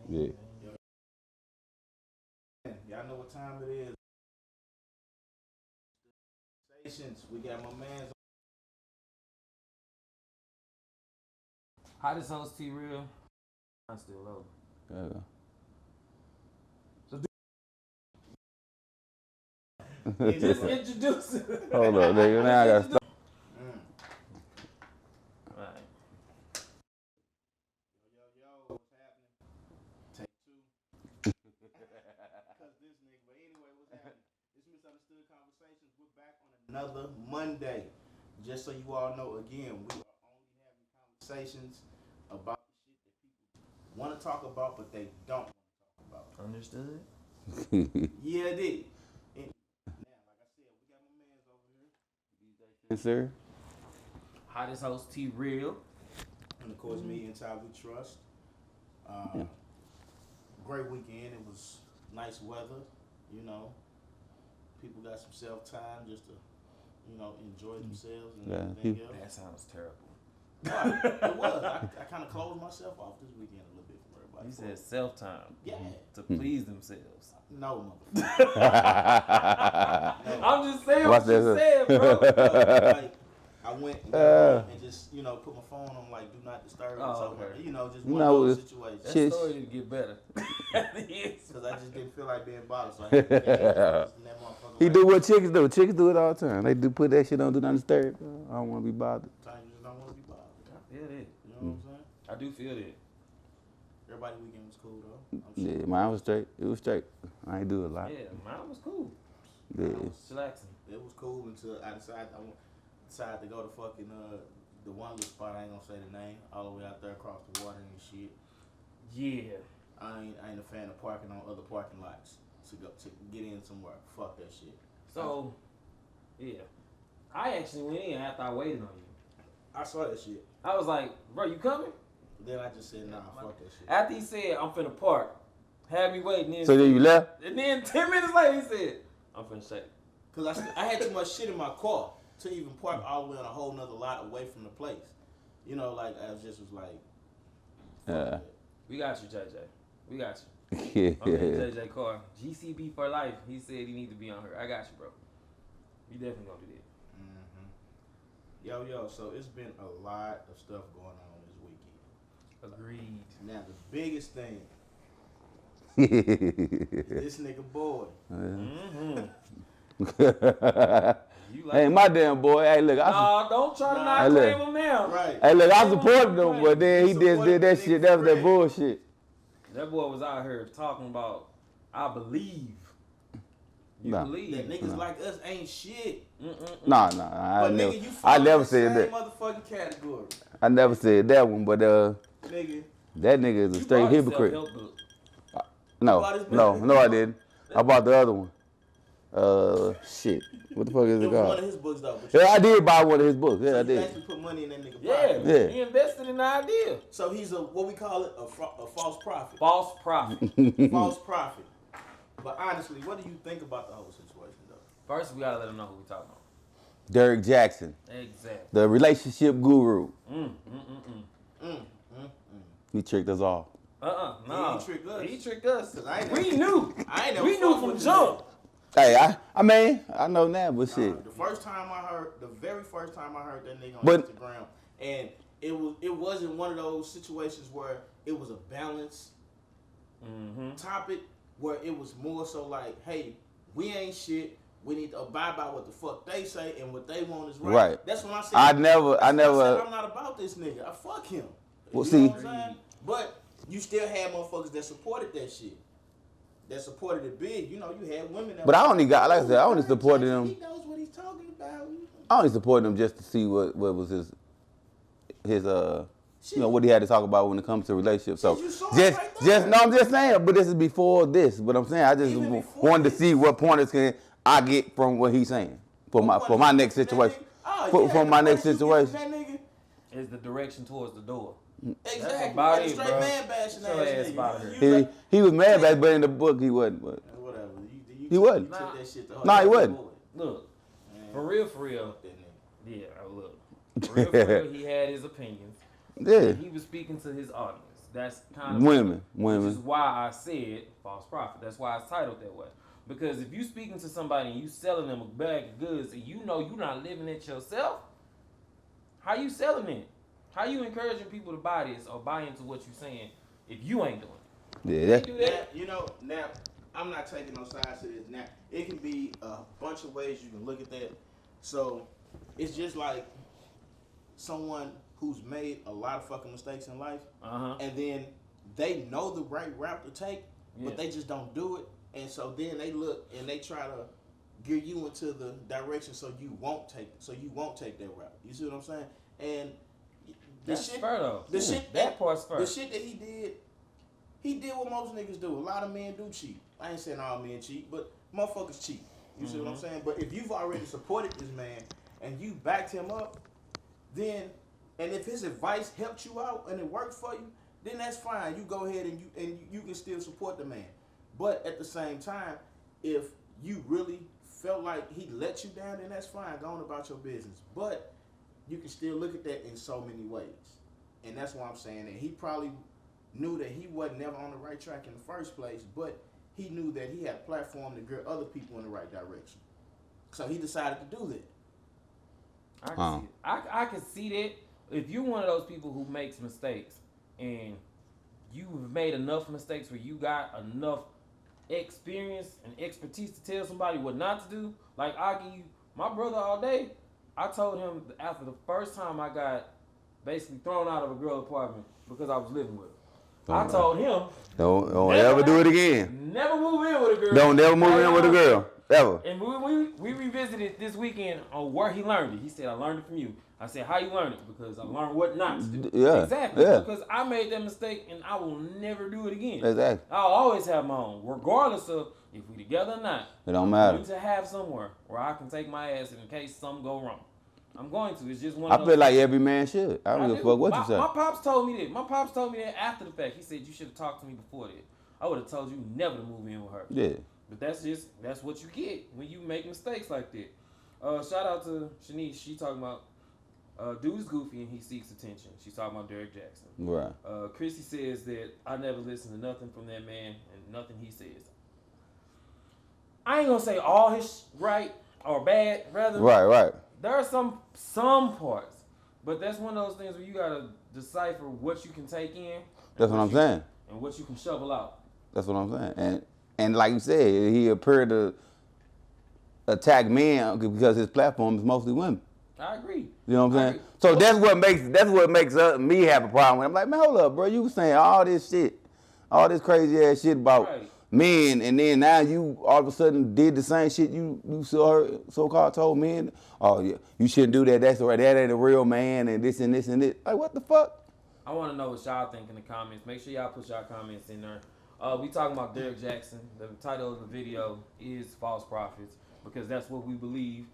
Yeah. Y'all know what time it is. Stations. We got my man's. Hottest host T Real. I'm still low. Yeah. Just introduce it. Hold up, nigga. Now I gotta stop. Right. Yo, what's happening? Take two. Cause this nigga. But anyway, what's happening? It's Misunderstood Conversations. We're back on another Monday. Just so you all know, again, we are only having conversations about the shit that people want to talk about, but they don't want to talk about. Understood? Yeah, it is. And now, like I said, we got my mans over here. Yes, sir. Hottest host T Real. And of course, me and Ty We Trust. Great weekend. It was nice weather. You know, people got some self-time just to, enjoy themselves and everything else. That sounds terrible. It was. I kind of closed myself off this weekend a little bit from everybody. You said self-time. Yeah. To please themselves. No, motherfucker. No. I'm just saying Watch what you that. said, bro. Like, I went and just, put my phone on like do not disturb. Oh, so, okay. just one of those situations. That Shit. story didn't get better. Because I just didn't feel like being bothered. So I had to get that motherfucker. He do what chickens do. Chickens do it all the time. They do put that shit on do not disturb. I don't want to be bothered. Sometimes you just don't want to be bothered. I feel it. You know what I'm saying? I do feel that. Everybody weekend was cool though. I'm Yeah, mine was straight. It was straight. I ain't do a lot. Yeah, mine was cool. Yeah. I was chillaxing. It was cool until I decided to go to fucking the one little spot. I ain't gonna say the name. All the way out there across the water and shit. Yeah. I ain't a fan of parking on other parking lots to get in somewhere. Fuck that shit. So, yeah. I actually went in after I waited on you. I saw that shit. I was like, bro, you coming? Then I just said, nah, fuck that shit. After he said, I'm finna park, had me waiting. So then you left? And then 10 minutes later, he said, I'm finna shake. Because I had too much shit in my car to even park all the way on a whole nother lot away from the place. Like, I just was like, Yeah. We got you, JJ. We got you. Yeah. My man JJ Carr, GCB for life. He said he need to be on her. I got you, bro. We definitely gonna do that. Yo, so it's been a lot of stuff going on this weekend. Agreed. Now, the biggest thing is this nigga boy. You like Hey, my damn boy. Hey, look. don't try to not claim him now. Right. Hey, look. I supported him, but then he just did that shit. That was that bullshit. That boy was out here talking about, I believe. You Nah. believe. That niggas like us ain't shit. Nah. But nigga, you I fall never in the said same that. motherfucking category. I never said that one, but Nigga. that nigga is a You straight bought a hypocrite. self-help book. No, bought his no, book? no, I didn't. I bought the other one. Shit. What the fuck is It it was one called? of his books though. But Yeah, I did buy one of his books. Yeah, I you did. actually put money in that nigga Yeah, pocket. Yeah. he invested in the idea. So he's what we call it, a false prophet. False prophet. False prophet. But honestly, what do you think about the whole situation though? First, we gotta let him know who we talking about. Derrick Jaxn, Exactly. the relationship guru. He tricked us all. No. He tricked us. He tricked us. 'Cause I ain't We never- knew. I ain't never We knew fucked from with jump. Hey, I mean, I know now, but shit. The very first time I heard that nigga on But- Instagram, and it wasn't one of those situations where it was a balanced topic, where it was more so like, hey, we ain't shit. We need to abide by what the fuck they say, and what they want is right. Right. That's when I said I never. I'm not about this nigga. I fuck him. Well, You see- know what I'm saying? But you still had motherfuckers that supported that shit. That supported it big. You had women that. But I only got, like I said, I only supported him. He knows what he's talking about. I only supported him just to see what was his what he had to talk about when it comes to relationships. So You saw it right there. I'm just saying. But this is before this. But I'm saying I just Even before wanted to this. see what pointers can I get from what he's saying for my next situation. For my next situation. Is the direction towards the door. Exactly. about And it, straight bro. man bashing Get your ass ass nigga. about You- here. you He was mad back, but in the book he wasn't. But Whatever. He wasn't. You took that shit to heart. Nah, he wasn't. Look, Man, for real, fuck that nigga. yeah, look. For real, he had his opinions. yeah, He was speaking to his audience. That's kind of women. Which is why I said false prophet. That's why it's titled that way. Because if you speaking to somebody and you selling them a bag of goods and you know you're not living it yourself, how you selling it? How you encouraging people to buy this or buy into what you're saying if you ain't doing it? Yeah, do that. Now I'm not taking no sides to this. Now it can be a bunch of ways you can look at that. So it's just like someone who's made a lot of fucking mistakes in life, and then they know the right route to take, but they just don't do it. And so then they look and they try to gear you into the direction so you won't take that route. You see what I'm saying? And that part's fair. The shit that he did what most niggas do. A lot of men do cheat. I ain't saying all men cheat, but motherfuckers cheat. You see what I'm saying? But if you've already supported this man and you backed him up, then, and if his advice helped you out and it worked for you, then that's fine. You go ahead and you can still support the man. But at the same time, if you really felt like he let you down, then that's fine. Go on about your business. But you can still look at that in so many ways. And that's why I'm saying that he probably knew that he wasn't never on the right track in the first place, but he knew that he had a platform to gear other people in the right direction. So he decided to do that. I can see that. If you're one of those people who makes mistakes and you've made enough mistakes where you got enough experience and expertise to tell somebody what not to do, like I give you my brother all day. I told him after the first time I got basically thrown out of a girl apartment because I was living with her. I told him, don't ever do it again. Never move in with a girl. Don't never move in with a girl. Ever. And we revisited this weekend on where he learned it. He said, I learned it from you. I said, how you learn it? Because I learned what not to do. Yeah. Exactly. Yeah. Because I made that mistake and I will never do it again. Exactly. I'll always have my own, regardless of if we together or not. It don't matter. I need to have somewhere where I can take my ass in case something go wrong. I'm going to. It's just one I of those feel like every man should. I don't give a fuck what you say. My pops told me that. My pops told me that after the fact. He said, you should have talked to me before that. I would have told you never to move in with her. Yeah. But that's what you get when you make mistakes like that. Shout out to Shanice. She talking about dude's goofy and he seeks attention. She's talking about Derrick Jaxn. Right. Chrissy says that I never listen to nothing from that man and nothing he says. I ain't gonna say all his right or bad, rather. Right. There are some parts, but that's one of those things where you gotta decipher what you can take in. That's what I'm saying. And what you can shovel out. That's what I'm saying. And like you said, he appeared to attack men because his platform is mostly women. I agree. You know what I'm saying? So that's what makes me have a problem with him. I'm like, man, hold up, bro. You was saying all this shit, all this crazy ass shit about men, and then now you all of a sudden did the same shit you so-called told men. Oh yeah, you shouldn't do that. That's right. That ain't a real man, and this and this and this. Like, what the fuck? I want to know what y'all think in the comments. Make sure y'all put y'all comments in there. We talking about Derrick Jaxn. The title of the video is False Prophets because that's what we believe.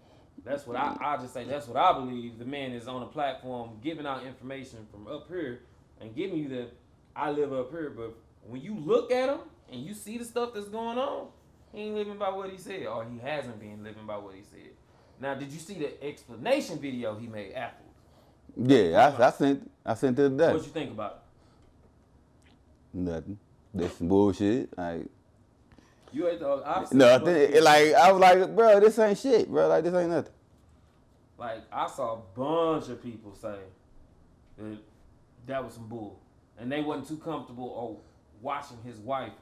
That's what I just say. That's what I believe. The man is on a platform giving out information from up here and giving you the I live up here. But when you look at him and you see the stuff that's going on, he ain't living by what he said, or he hasn't been living by what he said. Now, did you see the explanation video he made afterwards? Yeah, I sent it today. What you think about it? Nothing. That's some bullshit. Like, you ain't nothing. Like, I was like, bro, this ain't shit, bro. Like, this ain't nothing. Like, I saw a bunch of people say that was some bull. And they wasn't too comfortable or watching his wife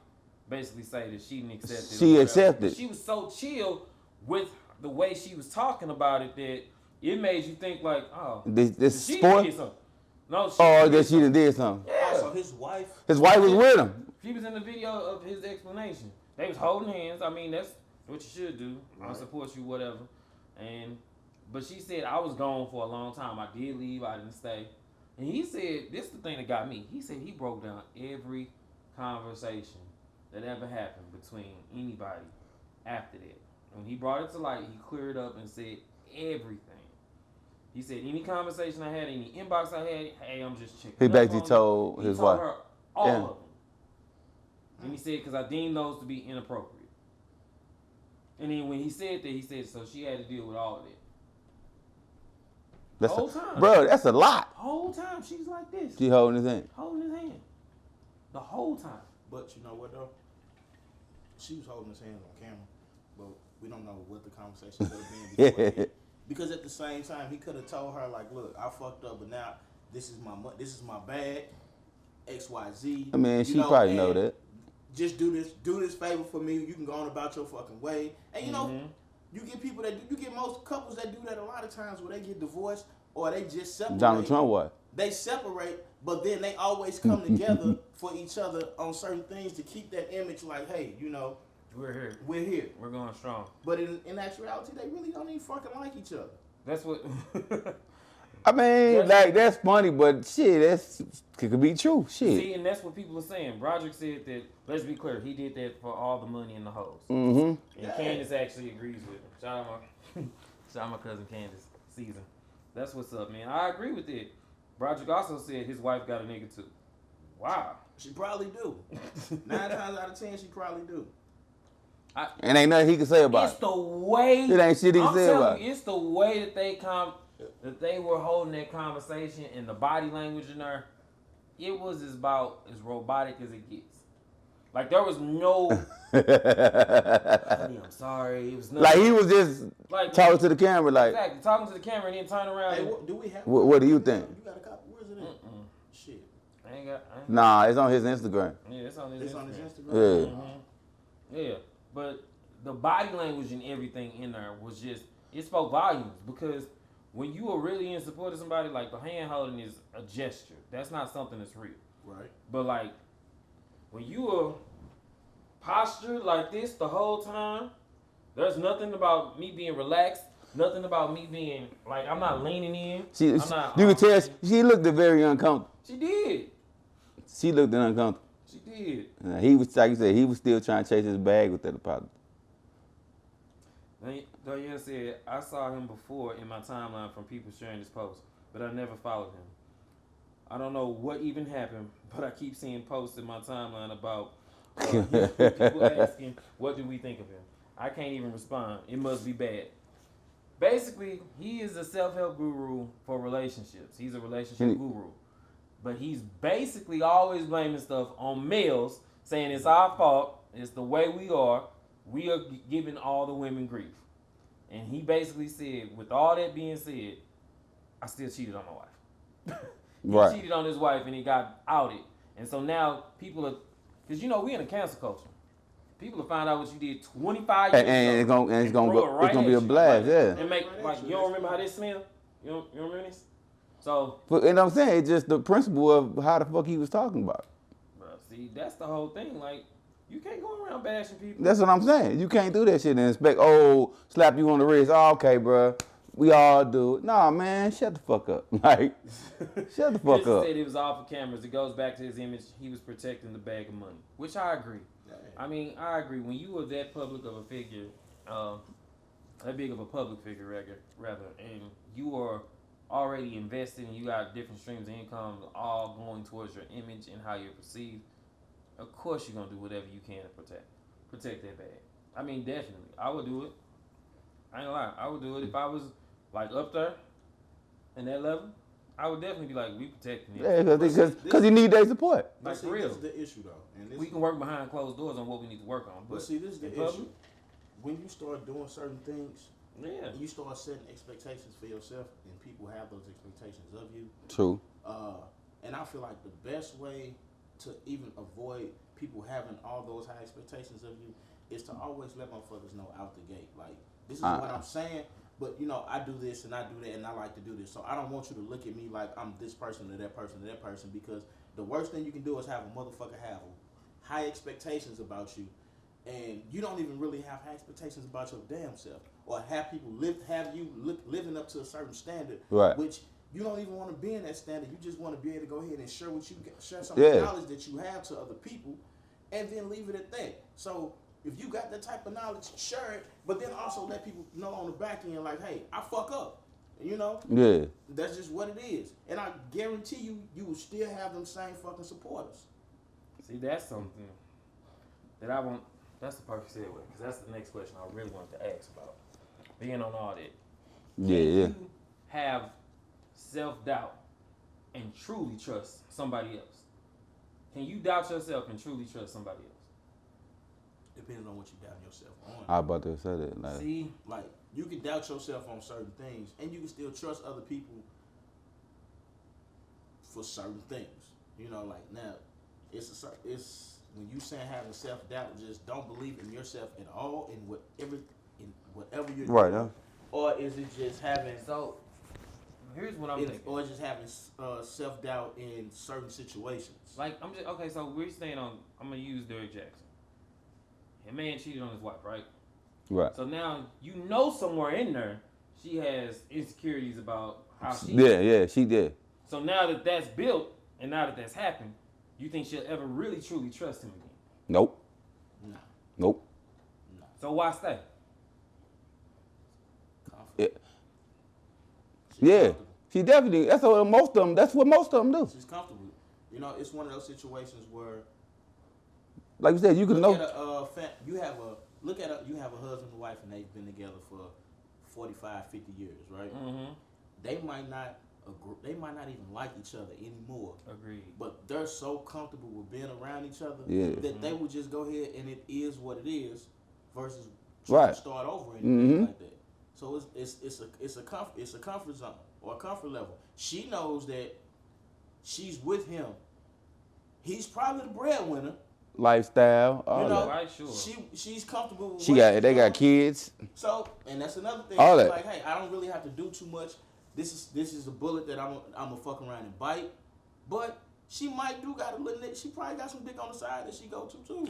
basically say that she didn't accept it. She accepted. She was so chill with the way she was talking about it that it made you think like, oh, this she sport? did something. No, that she did something. Yeah. So his wife was with him. She was in the video of his explanation. They was holding hands. I mean, that's what you should do. Right. I support you, whatever. But she said, I was gone for a long time. I did leave. I didn't stay. And he said, this is the thing that got me. He said he broke down every conversation that ever happened between anybody after that. When he brought it to light, he cleared up and said everything. He said, any conversation I had, any inbox I had, hey, I'm just checking. He basically told his wife. Her all of them. And he said, because I deem those to be inappropriate. And then when he said that, he said, so she had to deal with all of that. That's whole time. Bro, that's a lot. Whole time, she's like this. She holding his hand. Holding his hand. the whole time. But you know what though? She was holding his hands on camera, but we don't know what the conversation could have been before. Then. Because at the same time, he could have told her like, "Look, I fucked up, but now this is my bag, X, Y, Z." I mean, she probably know that. Just do this favor for me. You can go on about your fucking way, and you know, you get people you get most couples that do that a lot of times where they get divorced or they just separate. Donald Trump what? They separate, but then they always come together for each other on certain things to keep that image like, hey, you know, we're here. We're going strong. But in actuality, they really don't even fucking like each other. That's what. I mean, that's funny, but shit, it could be true. Shit. See, and that's what people are saying. Broderick said that. Let's be clear, he did that for all the money in the hoes. Mm-hmm. And Candace actually agrees with him. Shout out my cousin Candace. Season. That's what's up, man. I agree with it. Broderick also said his wife got a nigga too. Wow. She probably do. 9 times out of 10, she probably do. And ain't nothing he can say about it. It's the way. It ain't shit he can say about it. It's the way that they were holding that conversation and the body language in there. It was about as robotic as it gets. Like there was no. Honey, I'm sorry. It was nothing. Like he was just talking to the camera, like exactly talking to the camera and then turn around. Hey, do we have? What do you think? You got a copy? Where's it in? Shit. I ain't got. Nah, it's on his Instagram. Yeah, it's on his Instagram. Yeah. Mm-hmm. Yeah, but the body language and everything in there was just it spoke volumes because when you are really in support of somebody, like the hand holding is a gesture. That's not something that's real. Right. But like when you are postured like this the whole time, there's nothing about me being relaxed. Nothing about me being like I'm not leaning in. You can tell she looked very uncomfortable. She did. She looked uncomfortable. She did. He was, like you said, he was still trying to chase his bag with that apology. Diane said, I saw him before in my timeline from people sharing his post, but I never followed him. I don't know what even happened, but I keep seeing posts in my timeline about people asking, what do we think of him? I can't even respond. It must be bad. Basically, he is a self-help guru for relationships. He's a relationship guru. But he's basically always blaming stuff on males, saying it's our fault, it's the way we are giving all the women grief. And he basically said, with all that being said, I still cheated on my wife. He cheated on his wife and he got outed. And so now people are, because you know, we're in a cancel culture. People will find out what you did 25 years ago. And it's gonna be a blast, yeah. And make, like, you don't remember how this smelled? You don't remember this? So, and I'm saying it's just the principle of how the fuck he was talking about. Bro, see, that's the whole thing. Like, you can't go around bashing people. That's what I'm saying. You can't do that shit and expect, slap you on the wrist. Oh, okay, bro. We all do it. Nah, man, shut the fuck up. Like, shut the fuck up. He said it was all for cameras. It goes back to his image. He was protecting the bag of money, which I agree. I mean, I agree. When you were that public of a figure, that big of a public figure, rather, and you are already invested and you got different streams of income all going towards your image and how you're perceived, of course you're going to do whatever you can to protect that bag. I mean, definitely. I would do it. I ain't gonna lie. I would do it if I was like up there in that level. I would definitely be like, we protecting it. Yeah, because you need their support. Like, for real. This is the issue, though. And we can work behind closed doors on what we need to work on. But see, this is the issue. When you start doing certain things, you start setting expectations for yourself, and people have those expectations of you. True. And I feel like the best way to even avoid people having all those high expectations of you is to always let motherfuckers know out the gate. Like, this is what I'm saying, but, you know, I do this and I do that and I like to do this. So I don't want you to look at me like I'm this person or that person or that person, because the worst thing you can do is have a motherfucker have high expectations about you, and you don't even really have high expectations about your damn self, or have people living up to a certain standard, which you don't even want to be in that standard. You just want to be able to go ahead and share some knowledge that you have to other people, and then leave it at that. So if you got that type of knowledge, share it, but then also let people know on the back end, like, hey, I fuck up. You know? Yeah. That's just what it is. And I guarantee you will still have them same fucking supporters. See, that's something that I want. That's the perfect segue, because that's the next question I really wanted to ask about. Being on all that. Yeah. You have self-doubt and truly trust somebody else? Can you doubt yourself and truly trust somebody else? Depends on what you doubt yourself on. I was about to say that. Like, See, Like, you can doubt yourself on certain things, and you can still trust other people for certain things. You know, like now, it's when you saying having self doubt, just don't believe in yourself at all in whatever you're right, doing, huh? or is it just having so here's what I'm thinking. or just having self doubt in certain situations? Like I'm just okay. So we're staying on. I'm gonna use Derrick Jaxn. A man cheated on his wife, right? Right. So now you know somewhere in there she has insecurities about how she. Yeah, she did. So now that that's built and now that that's happened, you think she'll ever really truly trust him again? Nope. No. Nope. So why stay? Yeah. Yeah. She definitely. That's what most of them. That's what most of them do. She's comfortable. You know, it's one of those situations where, Like you said, you can look know. at you have a husband and wife, and they've been together for 45, 50 years, right? Mm-hmm. They might not agree, they might not even like each other anymore. Agreed. But they're so comfortable with being around each other Yeah. that they would just go ahead and it is what it is, versus Right. trying to start over and anything Mhm. like that. So it's a comfort zone or a comfort level. She knows that she's with him. He's probably the breadwinner. Lifestyle. All You know, that. Right, sure. She's comfortable with She what got. she's They got doing. kids. So, and that's another thing. All She's that. like, hey, I don't really have to do too much. This is a bullet that I'm gonna fuck around and bite. But she might got a little. She probably got some dick on the side that she go to too.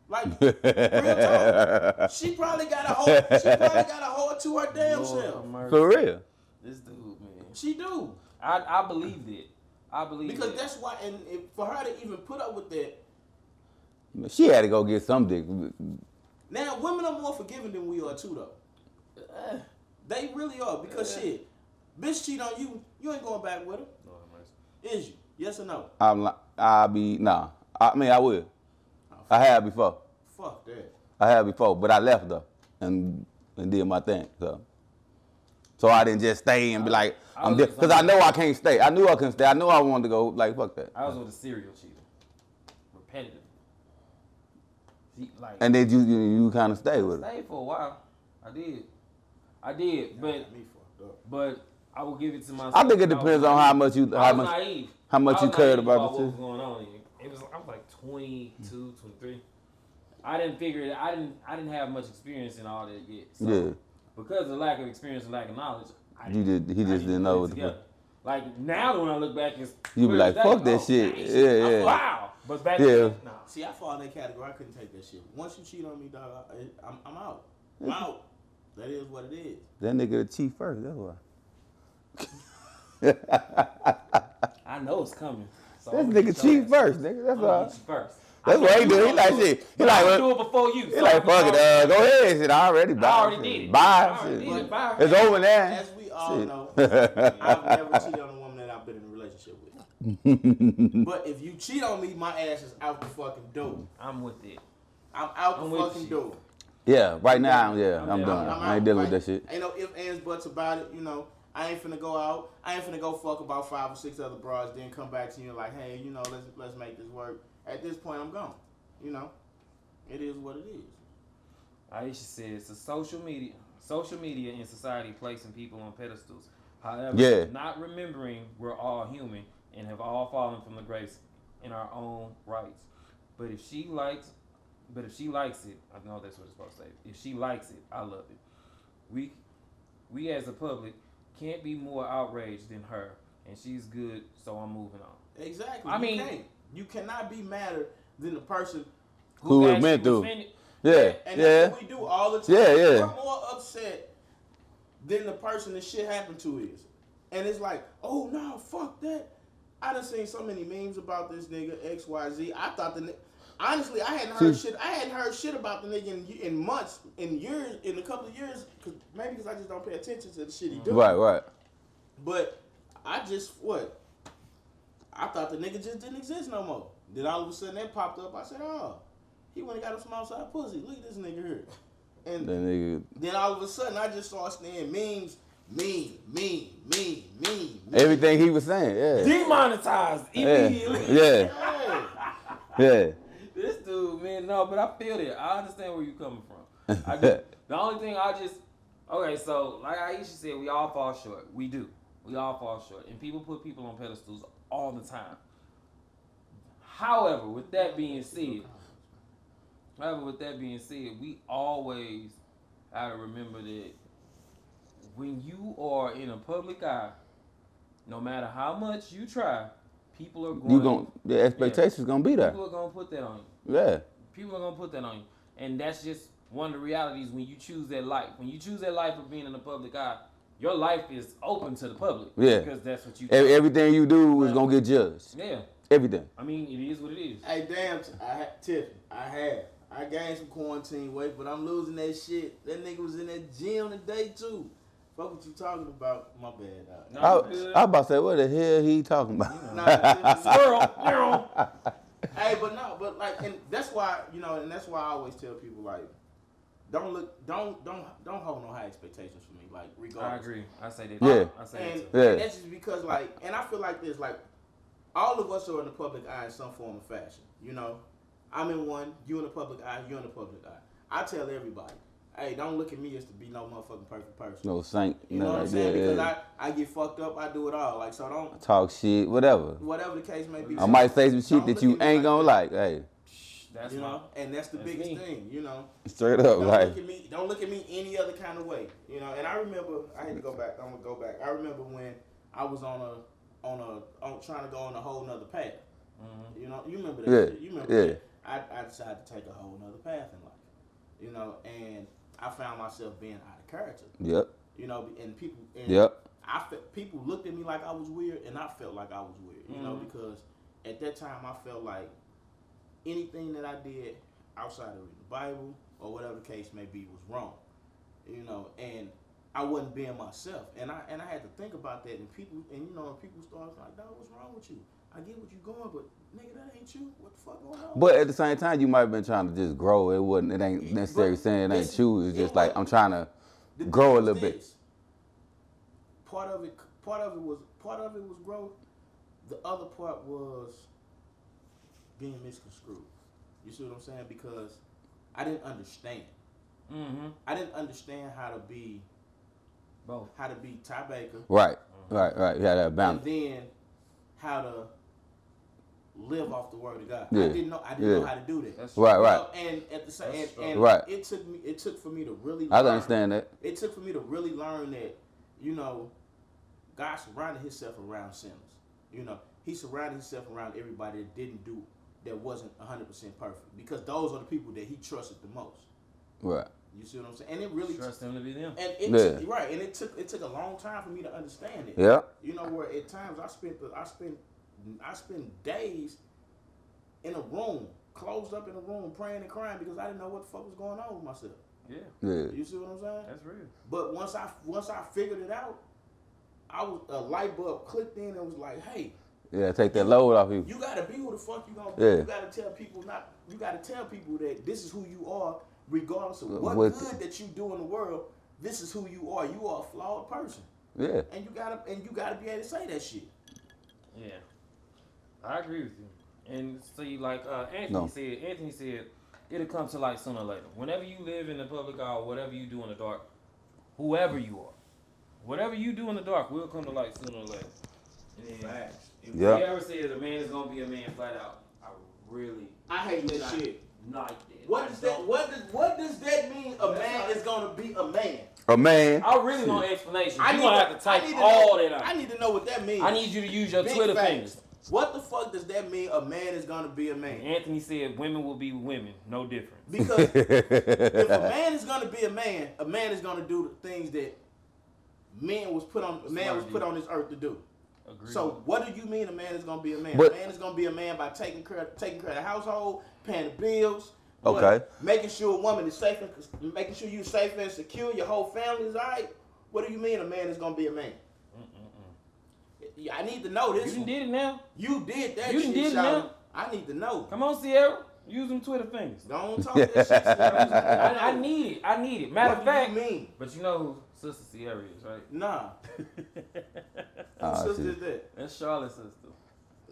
Like real talk. She probably got a hold to her damn self. For real. This dude, man. She do. I believed it. I believe Because it. that's why, and for her to even put up with that. She had to go get some dick. Now, women are more forgiving than we are too, though. They really are, because shit, bitch cheat on you, you ain't going back with her. No, mercy. Is you? Yes or no? I mean, I will. I have before. Fuck that. I have before, but I left though and did my thing. So I didn't just stay and be like, I'm because I know I can't stay. I knew I couldn't stay. I knew I wanted to go. Like, fuck that. I was with a serial cheater. Repetitive. See, like, And then you kind of stay with it. stayed for a while. I did, but Me fucked up. but I will give it to myself. I think it depends on how much you I was naive. how much I you was cared naive about what the was two. going on. I was like 22, 23. I didn't figure it. I didn't have much experience in all that yet. So Yeah. because of lack of experience and lack of knowledge, He just didn't know what put the it fuck. together. Like now, when I look back, it's You be like, fuck that shit. Yeah. Wow. But back Yeah. then, nah. See, I fall in that category. I couldn't take that shit. Once you cheat on me, dog, I'm out. I'm out. That is what it is. That nigga the chief first. That's why. I know it's coming. So That I'm gonna nigga get your chief ass. first, nigga. That's I'm gonna why. get you first. That's what he do. He like shit. shit. He But like I'll do it before you. He like fuck it. Go ahead. Shit, I already bye. I already did it. I Bye. already Shit. did it. Bye. It's over now. As we all Shit. know, I've never cheated on a woman that I've been in a relationship with. But if you cheat on me, my ass is out the fucking door. I'm with it. I'm out I'm the with fucking you. door. Yeah, right now, yeah, I'm I'm done. out. I ain't dealing with Like, that shit. Ain't no ifs, ands, buts about it. You know, I ain't finna go out. I ain't finna go fuck about 5 or 6 other broads, then come back to you like, hey, you know, let's make this work. At this point, I'm gone. You know, it is what it is. Aisha says, "So social media and society placing people on pedestals. However, Yeah. not remembering we're all human and have all fallen from the grace in our own rights. But if she likes it, I know that's what it's supposed to say. If she likes it, I love it. We as a public can't be more outraged than her, and she's good, so I'm moving on." Exactly. I mean, you cannot be madder than the person. Who it actually meant to. was offended. Yeah, And yeah. that's what we do all the time. Yeah, yeah. We're more upset than the person that shit happened to is. And it's like, oh no, fuck that. I done seen so many memes about this nigga XYZ. I thought the nigga. Honestly, I hadn't heard shit. I hadn't heard shit about the nigga in months, in years, in a couple of years. Maybe because I just don't pay attention to the shit he do. Right. But I thought the nigga just didn't exist no more. Then all of a sudden that popped up. I said, oh, he went and got him some outside pussy. Look at this nigga here. And That nigga. then all of a sudden I just started seeing memes. Everything he was saying, yeah. Demonetized Yeah. immediately. Yeah. Hey, Yeah. This dude, man, no, but I feel it. I understand where you coming from. I do. The only thing okay, so like Aisha said, we all fall short. We do. We all fall short. And people put people on pedestals all the time. However, with that being said, we always have to remember that when you are in a public eye, no matter how much you try, people are going. The expectations gonna be there. People are gonna put that on you. Yeah. People are gonna put that on you, and that's just one of the realities when you choose that life. When you choose that life of being in the public eye, your life is open to the public. Yeah. Because that's what you. Everything you do is gonna get judged. Yeah. Everything. I mean, it is what it is. Hey, damn, I gained some quarantine weight, but I'm losing that shit. That nigga was in that gym today too. Fuck what you talking about? My bad. I was about to say, what the hell he talking about? Hey, but like, and that's why I always tell people like, don't hold no high expectations for me. Like, regardless. I agree. I say that. Yeah. I say that too. Yeah. And that's just because like, and I feel like this, like, all of us are in the public eye in some form of fashion. You know, I'm in one, you in the public eye, you're in the public eye. I tell everybody, hey, don't look at me as to be no motherfucking perfect person. No saint. You know what I'm saying? Because I get fucked up, I do it all. Like, so don't talk shit, whatever. Whatever the case may be. I might say some shit that you ain't gonna like. Hey. That's and that's the biggest thing, you know. Straight up, like. Don't look at me any other kind of way, you know. And I remember, I had to go back. I'm gonna go back. I remember when I was on trying to go on a whole nother path. Mm-hmm. You know, you remember that? Shit. You remember that? I decided to take a whole nother path in life, you know, and I found myself being out of character. Yep. You know, and people. People looked at me like I was weird, and I felt like I was weird. You know, because at that time I felt like anything that I did outside of reading the Bible or whatever the case may be was wrong. You know, and I wasn't being myself, and I had to think about that. And people started like, "Dog, what's wrong with you? I get what you're going, but nigga, that ain't you. What the fuck going on?" But at the same time, you might have been trying to just grow. It ain't necessarily saying it ain't you. It's just like I'm trying to grow a little bit. Part of it was growth. The other part was being misconstrued. You see what I'm saying? Because I didn't understand. Mm-hmm. I didn't understand how to be both. How to be Ty Baker. Right. You had that balance. And then how to live off the word of God. Yeah. I didn't know how to do that. That's right. And at the same it took for me to really I understand that. It took for me to really learn that, you know, God surrounded himself around sinners. You know, he surrounded himself around everybody that wasn't 100% perfect, because those are the people that he trusted the most. Right. You see what I'm saying? And it really trust them to be them. And it took a long time for me to understand it. Yeah. You know, where at times I spent days in a room, closed up in a room, praying and crying because I didn't know what the fuck was going on with myself. Yeah. You see what I'm saying? That's real. But once I figured it out, a light bulb clicked in and was like, hey. Yeah, take that load off you. You gotta be who the fuck you gonna be. Yeah. You gotta tell people that this is who you are, regardless of what good that you do in the world. This is who you are. You are a flawed person. Yeah. And you gotta be able to say that shit. Yeah. I agree with you. And see, like Anthony said, it'll come to light sooner or later. Whenever you live in the public eye, or whatever you do in the dark, whoever you are, whatever you do in the dark will come to light sooner or later. And then, if you ever said a man is gonna be a man flat out, I hate that shit. Like that. What does that mean? A man is gonna be a man. A man. I really want an explanation. You're gonna have to type all that out. I need to know what that means. I need you to use your Twitter fingers. What the fuck does that mean? A man is gonna be a man. Anthony said women will be women, no different. Because if a man is gonna be a man is gonna do the things that man was put on this earth to do. Agreed. So what do you mean a man is gonna be a man? A man is gonna be a man by taking care of the household, paying the bills. Okay. Making sure a woman is safe making sure you're safe and secure. Your whole family is alright. What do you mean a man is gonna be a man? I need to know this. You did it now. You did that. You shit, did it now. I need to know. Come on, Sierra. Use them Twitter fingers. Don't talk that shit. Sierra. I need it. Matter of fact. What do you mean? But you know who Sister Sierra is, right? Nah. Whose sister is that? That's Charlotte's sister.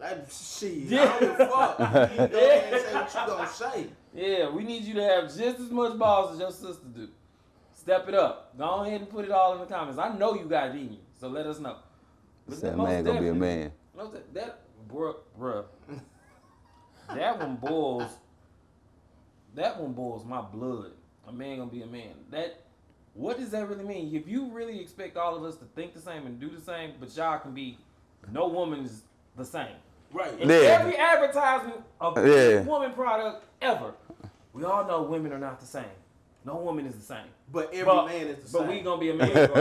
Like, shit, Yeah. I don't give a fuck. You need to go ahead and say what you gonna say. Yeah, we need you to have just as much balls as your sister do. Step it up. Go ahead and put it all in the comments. I know you got it in you, so let us know. That man gonna be a man. Bruh. That one boils my blood. A man gonna be a man. What does that really mean? If you really expect all of us to think the same and do the same, but y'all can be, no woman is the same. Right. In Yeah. every advertisement of any woman product ever, we all know women are not the same. No woman is the same. But every man is the same. But we gonna be a man. Every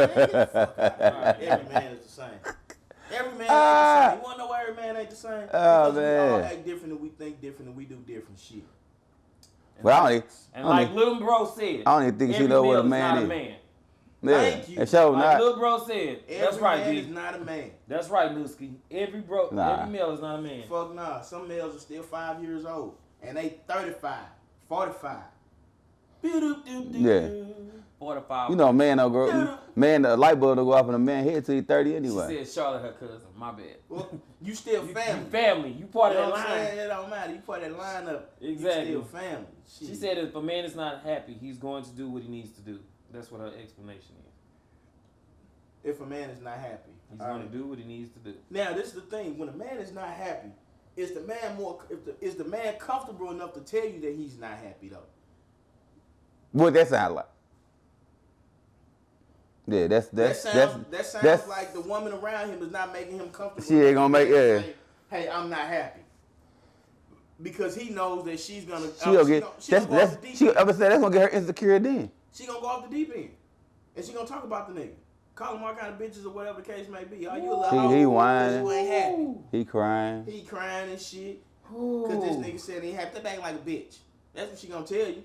man is the same. Every man ain't the same. You wanna know why every man ain't the same? Oh, Because we all man. act different and we think different and we do different shit. Well, I And like Little Bro said, don't even think she every know what male a man not is. a man. Yeah, Thank you. and show Like not. Little Bro said, that's Every right, man D. is not a man. That's right, Newski. Every male is not a man. Fuck nah. Some males are still 5 years old and they 35, 45. Yeah. 45. You know, man don't grow. Man, the light bulb don't go off in a man head till he 30 anyway. She said Charlotte her cousin. My bad. Well, you still family. You family. You part You of know that what I'm line. saying? It don't matter. You part of that lineup. Exactly. You still family. She Shit. said if a man is not happy, he's going to do what he needs to do. That's what her explanation is. If a man is not happy, He's going to do what he needs to do. Now, this is the thing. When a man is not happy, is the man comfortable enough to tell you that he's not happy though? What that sound like? Yeah, That sounds like the woman around him is not making him comfortable. She ain't gonna enough to make say, hey, I'm not happy. Because he knows that she's gonna. She gonna get. She gonna go off the deep end. I would say that's gonna get her insecure then. She gonna go off the deep end, and she gonna talk about the nigga, call him all kind of bitches or whatever the case may be. Are you a little hoe? He 'Cause whining. you ain't happy. He crying. He crying and shit. Cause this nigga said he ain't happy. That back like a bitch. That's what she gonna tell you.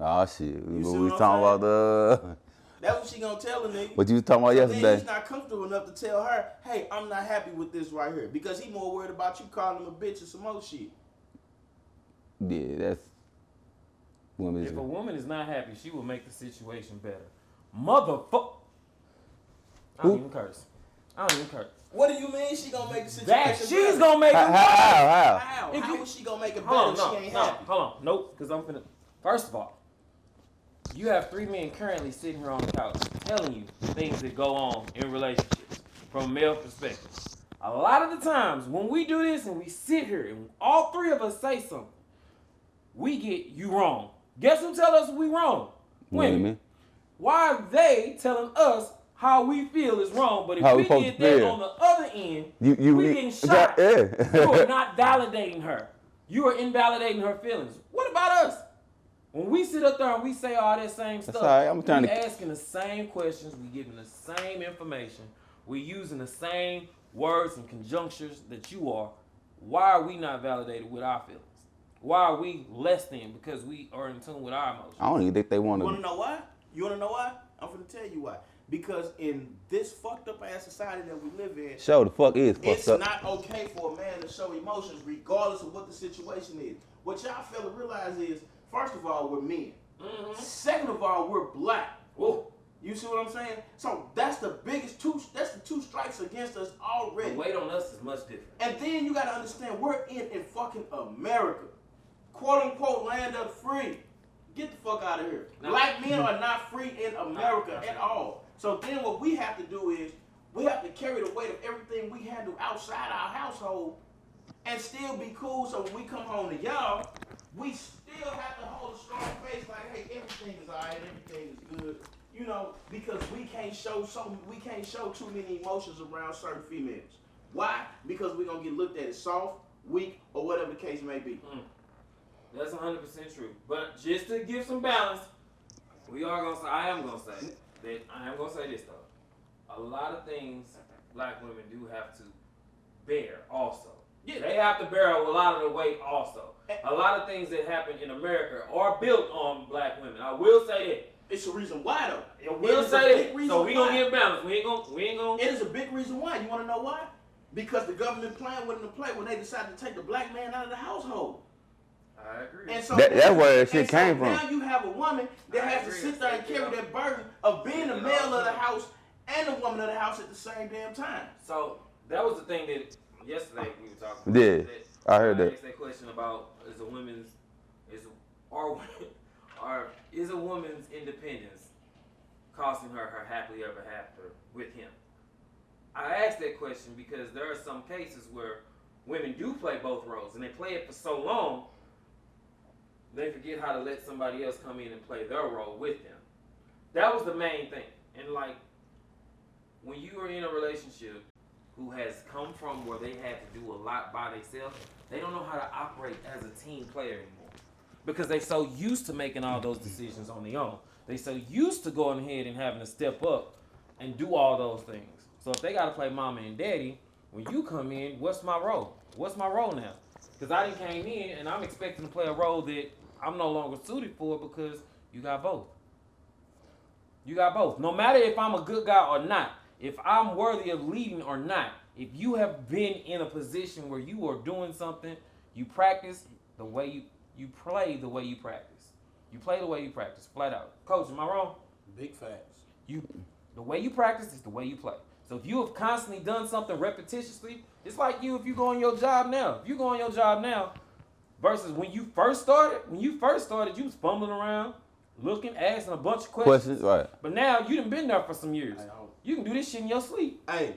Oh shit. see We what I'm talking about That's what she gonna tell a nigga. what you was talking about Then yesterday. he's not comfortable enough to tell her, hey, I'm not happy with this right here. Because he more worried about you calling him a bitch or some more shit. Yeah, that's women's. If a woman is not happy, she will make the situation better. Motherfucker. I don't even curse. What do you mean she gonna make the situation That better? she's gonna make it better. How? How? If How you- is she gonna make it better Hold if on, she ain't happy? hold on. Nope, because I'm finna. First of all, you have 3 men currently sitting here on the couch telling you things that go on in relationships from a male perspective. A lot of the times when we do this and we sit here and all 3 of us say something, we get you wrong. Guess who tell us we wrong? Women. Why are they telling us how we feel is wrong? But if How we we supposed did to that feel. on the other end, You we getting shot. Yeah. You are not validating her. You are invalidating her feelings. What about us? When we sit up there and we say all that same stuff, all right. I'm trying we to- asking the same questions, we giving the same information, we using the same words and conjunctures that you are. Why are we not validated with our feelings? Why are we less than? Because we are in tune with our emotions. I don't even think they want You wanna to. know why? You wanna know why? I'm gonna tell you why. Because in this fucked up ass society that we live in, Show the fuck is fucked it's up. not okay for a man to show emotions regardless of what the situation is. What y'all fail to realize is, first of all, we're men. Second of all, we're black. Whoa. You see what I'm saying? So that's the biggest that's the 2 strikes against us The already. weight on us is much different. And then you gotta understand, we're in fucking America. Quote unquote land of the free. Get the fuck out of here. Nah. Black men are not free in America Nah. at all. So then what we have to do is, we have to carry the weight of everything we handle outside our household and still be cool. So when we come home to y'all, we still have to hold a strong face like, hey, everything is alright, everything is good. You know, because we can't show too many emotions around certain females. Why? Because we're gonna get looked at as soft, weak, or whatever the case may be. That's 100% true. But just to give some balance, I am gonna say this though. A lot of things black women do have to bear also. Yeah. They have to bear a lot of the weight also. A lot of things that happen in America are built on black women. I will say that. It's a reason why though. I will It is a say big that. reason So we gonna why. get balance. We ain't gonna. It is a big reason why. You want to know why? Because the government playing with them to play when they decided to take the black man out of the household. I agree. And so That's where shit and so came from. Now you have a woman that I has to agree. sit there and carry that burden of being the male of the house and the woman of the house at the same damn time. So that was the thing that yesterday we were talking about Yeah, I heard that. I asked that question about is a woman's independence costing her happily ever after with him? I asked that question because there are some cases where women do play both roles and they play it for so long they forget how to let somebody else come in and play their role with them. That was the main thing. And like when you are in a relationship who has come from where they had to do a lot by themselves, they don't know how to operate as a team player anymore. Because they're so used to making all those decisions on their own. They're so used to going ahead and having to step up and do all those things. So if they got to play mama and daddy, when you come in, what's my role? What's my role now? Because I didn't came in and I'm expecting to play a role that I'm no longer suited for because you got both. You got both. No matter if I'm a good guy or not, if I'm worthy of leading or not, if you have been in a position where you are doing something, you practice the way you play the way you practice. You play the way you practice, flat out. Coach, am I wrong? Big facts. The way you practice is the way you play. So if you have constantly done something repetitiously, it's like if you go on your job now. If you go on your job now versus when you first started, you was fumbling around, looking, asking a bunch of questions. Right. But now you done been there for some years. You can do this shit in your sleep. Hey,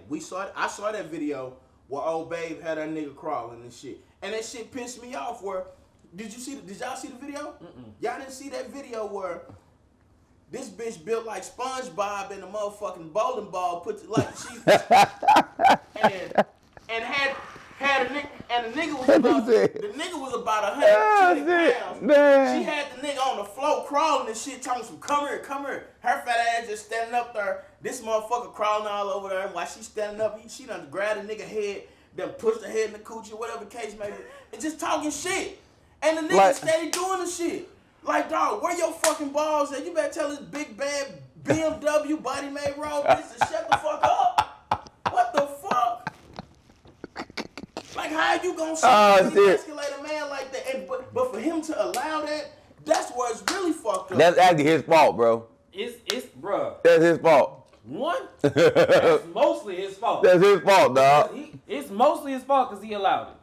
I saw that video where old babe had that nigga crawling and shit. And that shit pissed me off where, did y'all see the video? Mm-mm. Y'all didn't see that video where this bitch built like SpongeBob in a motherfucking bowling ball, and had a nigga, and the nigga was about 120 pounds. Man. She had the nigga on the floor crawling and shit, talking some come here. Her fat ass just standing up there. This motherfucker crawling all over there, and while she standing up, she done grabbed the nigga head, then pushed her head in the coochie, whatever the case may be, and just talking shit. And the nigga steady doing the shit. Like, dog, where your fucking balls at? You better tell this big bad BMW body made road bitch to shut the fuck up. What the fuck? Like, how you gonna escalate a man like that? And, but for him to allow that, that's where it's really fucked up. That's actually his fault, bro. It's bruh. That's his fault. One, that's mostly his fault. That's his fault, dog. It's mostly his fault because he allowed it.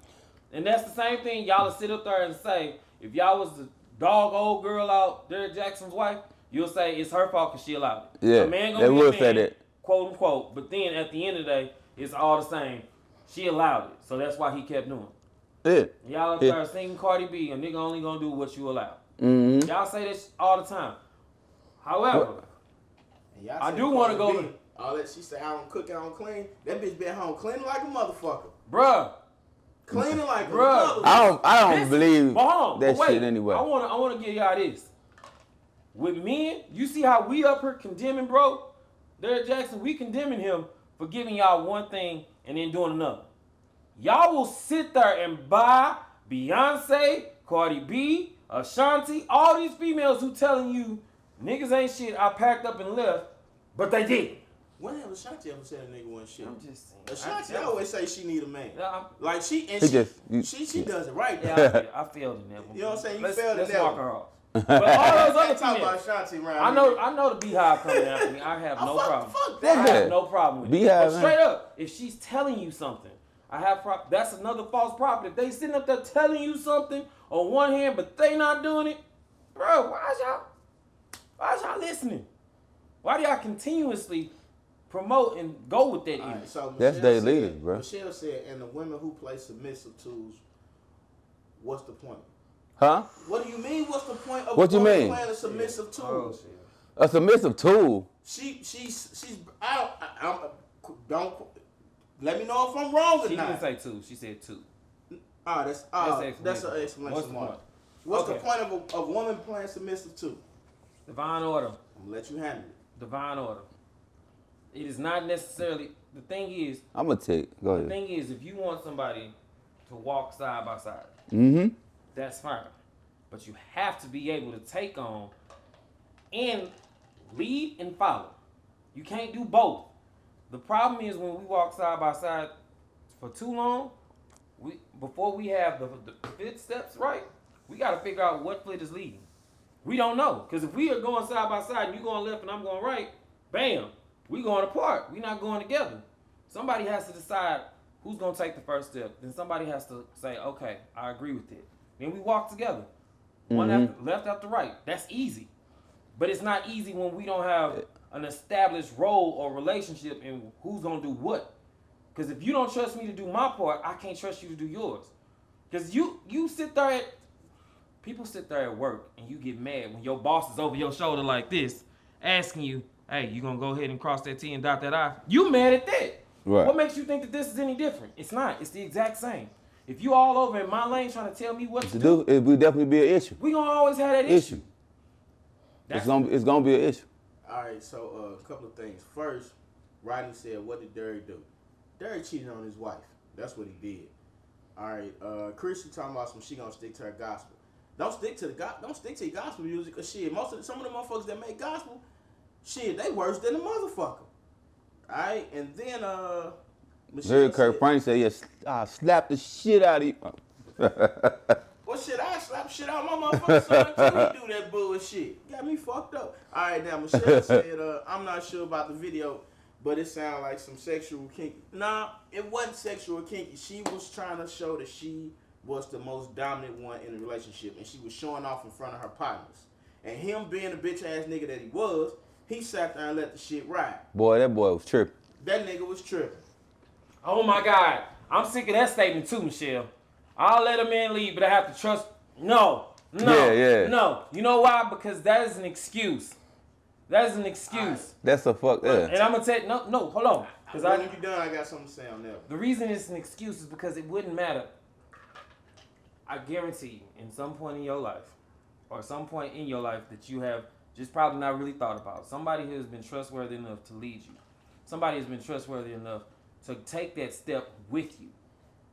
And that's the same thing y'all will sit up there and say, if y'all was the dog old girl out, Derrick Jaxn's wife, you'll say it's her fault because she allowed it. Yeah, a man they will say that. Quote unquote. But then at the end of the day, it's all the same. She allowed it. So that's why he kept doing it. Yeah. Y'all start singing Cardi B, a nigga only gonna do what you allow. Mm-hmm. Y'all say this all the time. However, I do want to go. All that she say, I don't cook, I don't clean. That bitch been home cleaning like a motherfucker. Bruh. Cleaning like a motherfucker. I don't believe that wait, shit anyway. I wanna give y'all this. With men, you see how we up here condemning, bro? Derrick Jaxn, we condemning him for giving y'all one thing and then doing another. Y'all will sit there and buy Beyonce, Cardi B, Ashanti, all these females who telling you niggas ain't shit, I packed up and left, but they did. When have Ashanti ever said a nigga wasn't shit? I'm just saying. Ashanti always say she need a man. Yeah, like she does it right. Yeah, I failed in that one. You know what I'm saying? You failed in let's that mark one. her off. But all those other talk females, about Ashanti around I know the Beehive coming after me. I have no problem. Fuck I that. have no problem with it. Beehive, But straight up, if she's telling you something, that's another false prophet. If they sitting up there telling you something on one hand, but they not doing it, bro, why is y'all listening? Why do y'all continuously promote and go with that? Right, so that's their leaders, bro. Michelle said, and the women who play submissive tools, what's the point? Huh? What do you mean? What's the point of What you mean? playing a submissive tool? A submissive tool. She's I don't let me know if I'm wrong or She not. didn't say two. She said two. That's an exclamation mark. What's the point of a woman playing submissive too? Divine order. I'm gonna let you handle it. Divine order. It is not necessarily. The thing is. I'm gonna take. Go ahead. The thing is, if you want somebody to walk side by side, that's fine. But you have to be able to take on and lead and follow. You can't do both. The problem is when we walk side by side for too long, before we have the fifth steps right, we got to figure out what foot is leading. We don't know. Because if we are going side by side and you going left and I'm going right, bam, we going apart. We not going together. Somebody has to decide who's gonna take the first step? Then somebody has to say, okay, I agree with it. Then we walk together. One after, left after right. That's easy. But it's not easy when we don't have an established role or relationship in who's gonna do what. Because if you don't trust me to do my part, I can't trust you to do yours. Because you sit there people sit there at work and you get mad when your boss is over your shoulder like this, asking you, hey, you gonna go ahead and cross that T and dot that I? You mad at that. Right. What makes you think that this is any different? It's not. It's the exact same. If you all over in my lane trying to tell me what to do, it would definitely be an issue. we gonna always have that issue. It's gonna be an issue. All right, so a couple of things. First, Rodney said, what did Derrick do? Derrick cheated on his wife. That's what he did. All right, Chrissy talking about she gonna stick to her gospel. Don't stick to your gospel music, cause shit, some of the motherfuckers that make gospel, shit, they worse than the motherfucker. All right, and then Very Kirk Franklin said, "Yes, I slap the shit out of you." Well, shit, I slap shit out of my motherfucking son too. He do that bullshit. Got me fucked up. All right, now Michelle said, I'm not sure about the video, but it sounded like some sexual kinky. Nah, it wasn't sexual kinky. She was trying to show that she was the most dominant one in the relationship, and she was showing off in front of her partners. And him being the bitch ass nigga that he was, he sat there and let the shit ride. Boy, that boy was tripping. That nigga was tripping. Oh my God. I'm sick of that statement too, Michelle. I'll let a man leave, but I have to trust. No. No. You know why? Because that is an excuse. That is an excuse. Right. That's a fuck. Yeah. And I'm gonna tell you, no, hold on. Because when you done, I got something to say on that. The reason it's an excuse is because it wouldn't matter. I guarantee you, in some point in your life, or some point in your life that you have just probably not really thought about, somebody who has been trustworthy enough to lead you. Somebody has been trustworthy enough to take that step with you.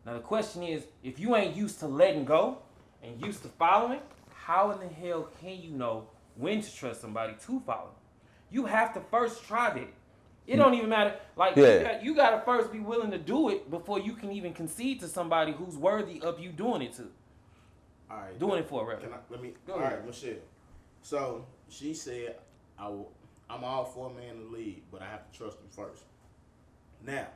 Now the question is, if you ain't used to letting go and used to following, how in the hell can you know when to trust somebody to follow? You have to first try that. It don't even matter. Like you gotta first be willing to do it before you can even concede to somebody who's worthy of you doing it to. All right. Doing it for, rather. All right, Michelle. So she said, I'm all for a man to lead, but I have to trust him first. Now,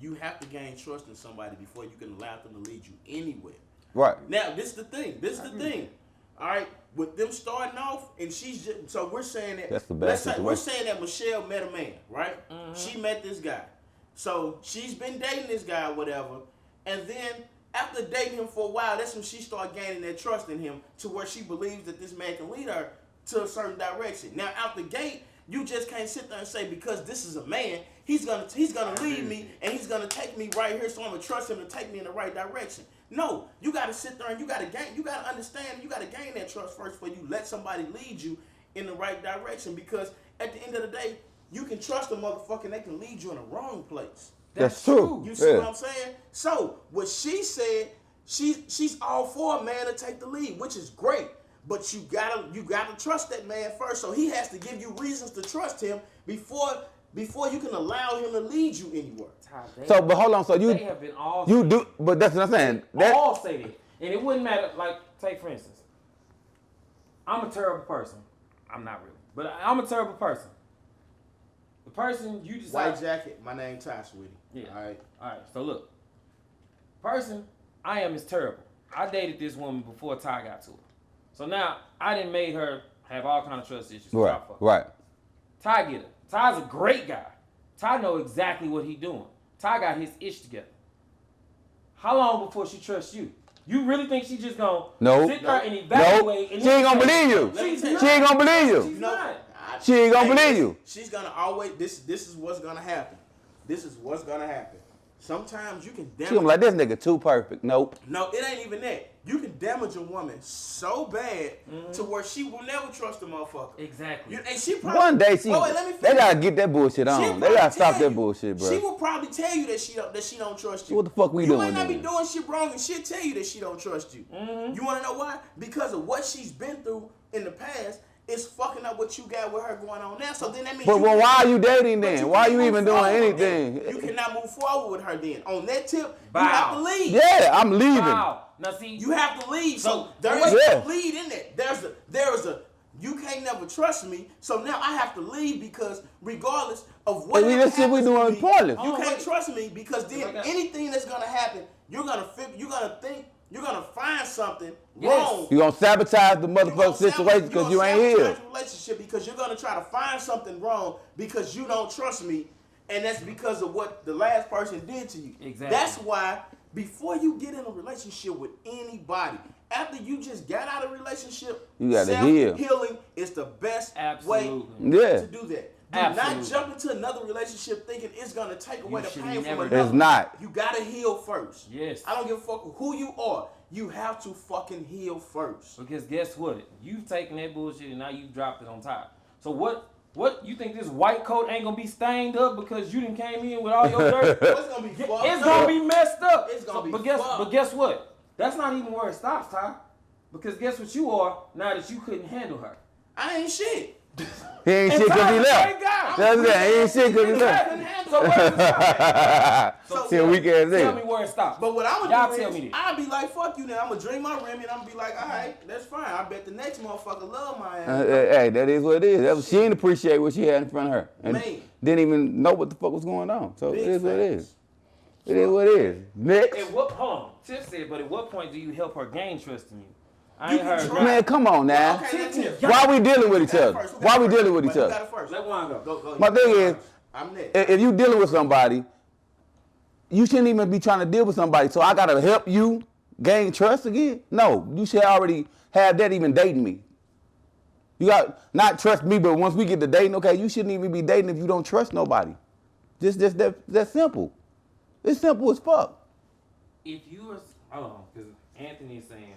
you have to gain trust in somebody before you can allow them to lead you anywhere. Right. Now, this is the thing. All right, with them starting off, and she's just, so we're saying that. That's the best situation. We're saying that Michelle met a man, right? Mm-hmm. She met this guy. So she's been dating this guy or whatever, and then after dating him for a while, that's when she started gaining that trust in him to where she believes that this man can lead her to a certain direction. Now, out the gate, you just can't sit there and say, because this is a man, he's gonna lead me and he's gonna take me right here, so I'm gonna trust him to take me in the right direction. No, you gotta sit there and you gotta understand, you gotta gain that trust first before you let somebody lead you in the right direction. Because at the end of the day, you can trust a motherfucker and they can lead you in the wrong place. That's true. You see what I'm saying? So what she said, she's all for a man to take the lead, which is great. But you gotta trust that man first. So he has to give you reasons to trust him before you can allow him to lead you anywhere. So, but hold on. So they have been all but that's what I'm saying. All say that, and it wouldn't matter. Like, take for instance, I'm a terrible person. I'm not really, but I'm a terrible person. The person you decide. White jacket. My name Ty, sweetie. Yeah. All right. So look, person I am is terrible. I dated this woman before Ty got to her. So now I done made her have all kind of trust issues. Right. Ty get her. Ty's a great guy. Ty know exactly what he doing. Ty got his ish together. How long before she trusts you? You really think she just gonna sit there and evaluate? And she ain't gonna believe you. She ain't gonna believe you. She's not. She ain't gonna believe you. She's gonna always. This is what's gonna happen. This is what's gonna happen. Sometimes you can damage. She gonna be like, this nigga too perfect. Nope. No, it ain't even that. You can damage a woman so bad to where she will never trust a motherfucker. Exactly. And she probably, one day they gotta get that bullshit on. They gotta stop that bullshit, bro. She will probably tell you that she don't trust you. What the fuck we doing? You might not be doing shit wrong, and she'll tell you that she don't trust you. Mm-hmm. You wanna know why? Because of what she's been through in the past. It's fucking up what you got with her going on now. So then that means. But why are you dating then? Why are you even doing anything? You cannot move forward with her then. On that tip, you have to leave. Yeah, I'm leaving. Now see, you have to leave. So there is a lead in it. You can't never trust me, so now I have to leave because regardless of what That shit we doing pointless. you can't trust me because then anything that's gonna happen, you're gonna find something wrong. You gonna sabotage the motherfucking situation because you ain't here. Relationship because you're gonna try to find something wrong because you don't trust me, and that's because of what the last person did to you. Exactly. That's why before you get in a relationship with anybody, after you just got out of a relationship, you gotta heal. Healing is the best way to do that. Do not jump into another relationship thinking it's gonna take away the pain from another. It's not. You gotta heal first. Yes. I don't give a fuck who you are. You have to fucking heal first. Because guess what? You've taken that bullshit and now you've dropped it on top. So what you think this white coat ain't gonna be stained up because you done came in with all your dirt? It's gonna be fucked up. It's gonna be messed up. It's gonna be but fucked. guess what? That's not even where it stops, Ty. Because guess what you are now that you couldn't handle her? I ain't shit. He ain't shit because he left. That's that. He ain't shit because he left. So where does it stop? So tell me where it stops. But what I'm Y'all gonna tell do me is, this. I'll be like, fuck you then. I'm gonna drink my Remy and I'm gonna be like, all right, that's fine. I bet the next motherfucker love my ass. Hey, that is what it is. She didn't appreciate what she had in front of her. And Man. didn't even know what the fuck was going on. So Big it is what it facts. is. It is what it is. Next. Hold on. Tiff said, but at what point do you help her gain trust in you? I ain't heard. Man, come on now. Okay, Tiff. Why we dealing with each other? Why we dealing with each Who other? got it first? Let one go. Go. My thing is, I'm next. if you dealing with somebody, you shouldn't even be trying to deal with somebody. So I gotta help you gain trust again? No, you should already have that even dating me. You got not trust me, but once we get to dating, okay, you shouldn't even be dating if you don't trust nobody. Just that simple. It's simple as fuck. If you are, hold on, because Anthony is saying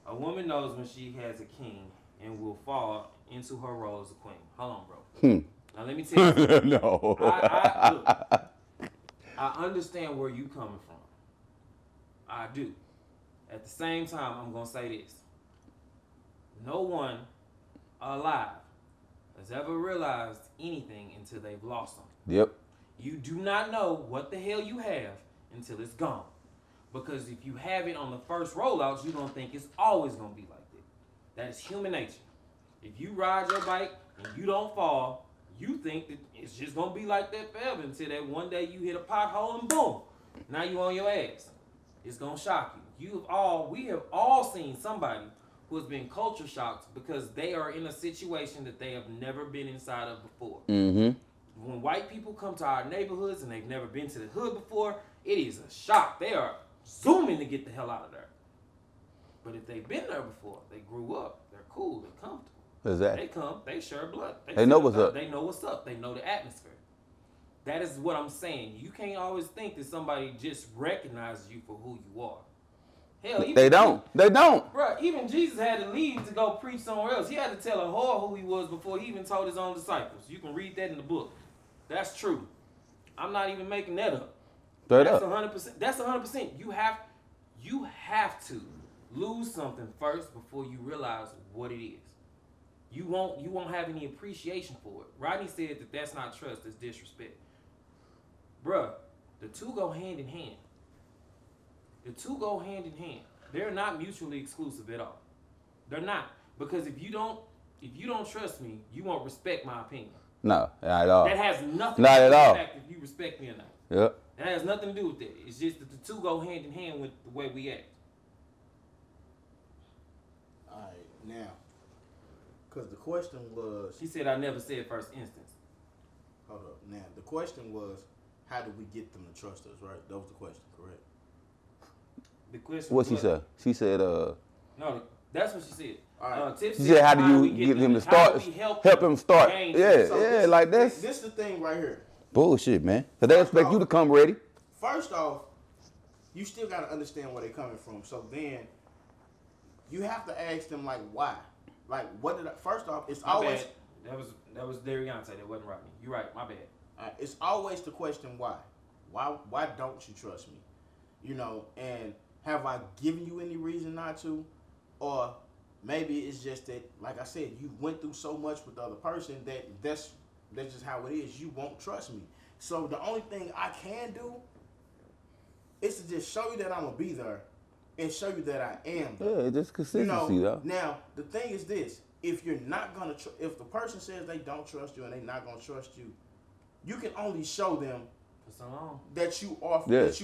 a woman knows when she has a king and will fall into her role as a queen. Hold on, bro. Now let me tell you something. No. Look, I understand where you coming from. I do. At the same time, I'm gonna say this. No one alive has ever realized anything until they've lost something. Yep. You do not know what the hell you have until it's gone. Because if you have it on the first rollouts, you're going to think it's always going to be like that. That is human nature. If you ride your bike and you don't fall, you think that it's just going to be like that forever until that one day you hit a pothole and boom, now you on your ass. It's going to shock you. We have all seen somebody who has been culture shocked because they are in a situation that they have never been inside of before. Mm-hmm. When white people come to our neighborhoods and they've never been to the hood before, it is a shock. They are zooming to get the hell out of there. But if they've been there before, they grew up, they're cool, they're comfortable. Exactly. They come, they share blood. They know what's up. They know what's up. They know the atmosphere. That is what I'm saying. You can't always think that somebody just recognizes you for who you are. Hell, They don't. Bro, even Jesus had to leave to go preach somewhere else. He had to tell a whore who he was before he even told his own disciples. You can read that in the book. That's true. I'm not even making that up. That's 100%. That's 100%. You have to lose something first before you realize what it is. You won't have any appreciation for it. Rodney said that that's not trust, it's disrespect. Bruh, the two go hand in hand. The two go hand in hand. They're not mutually exclusive at all. They're not. Because if you don't trust me, you won't respect my opinion. No, not at all. That has nothing Not to do at with all. the fact if you respect me or not. Yep. That has nothing to do with that. It's just that the two go hand in hand with the way we act. All right, now, because the question was... She said I never said first instance. Hold up. Now, the question was, how do we get them to trust us, right? That was the question, correct? The question What she was, said? She said, No, that's what she said. All right. Tiff she said, how do we you get get him to how start? do we help him start. gain Yeah, trust? yeah, like that's This the thing right here. bullshit, man. Cause they expect you to come ready. First off, you still got to understand where they're coming from. So then, you have to ask them, like, why? Like, what did I... First off, it's My always... bad. That was Derrick. That wasn't Rodney. You're right. My bad. It's always the question, why? Why don't you trust me? You know, and have I given you any reason not to? Or maybe it's just that, like I said, you went through so much with the other person that that's just how it is. You won't trust me. So the only thing I can do is to just show you that I'm going to be there and show you that I am. Yeah, just consistency, though. Now the thing is this: if you're not gonna, if the person says they don't trust you and they're not gonna trust you, you can only show them for so long that you are It's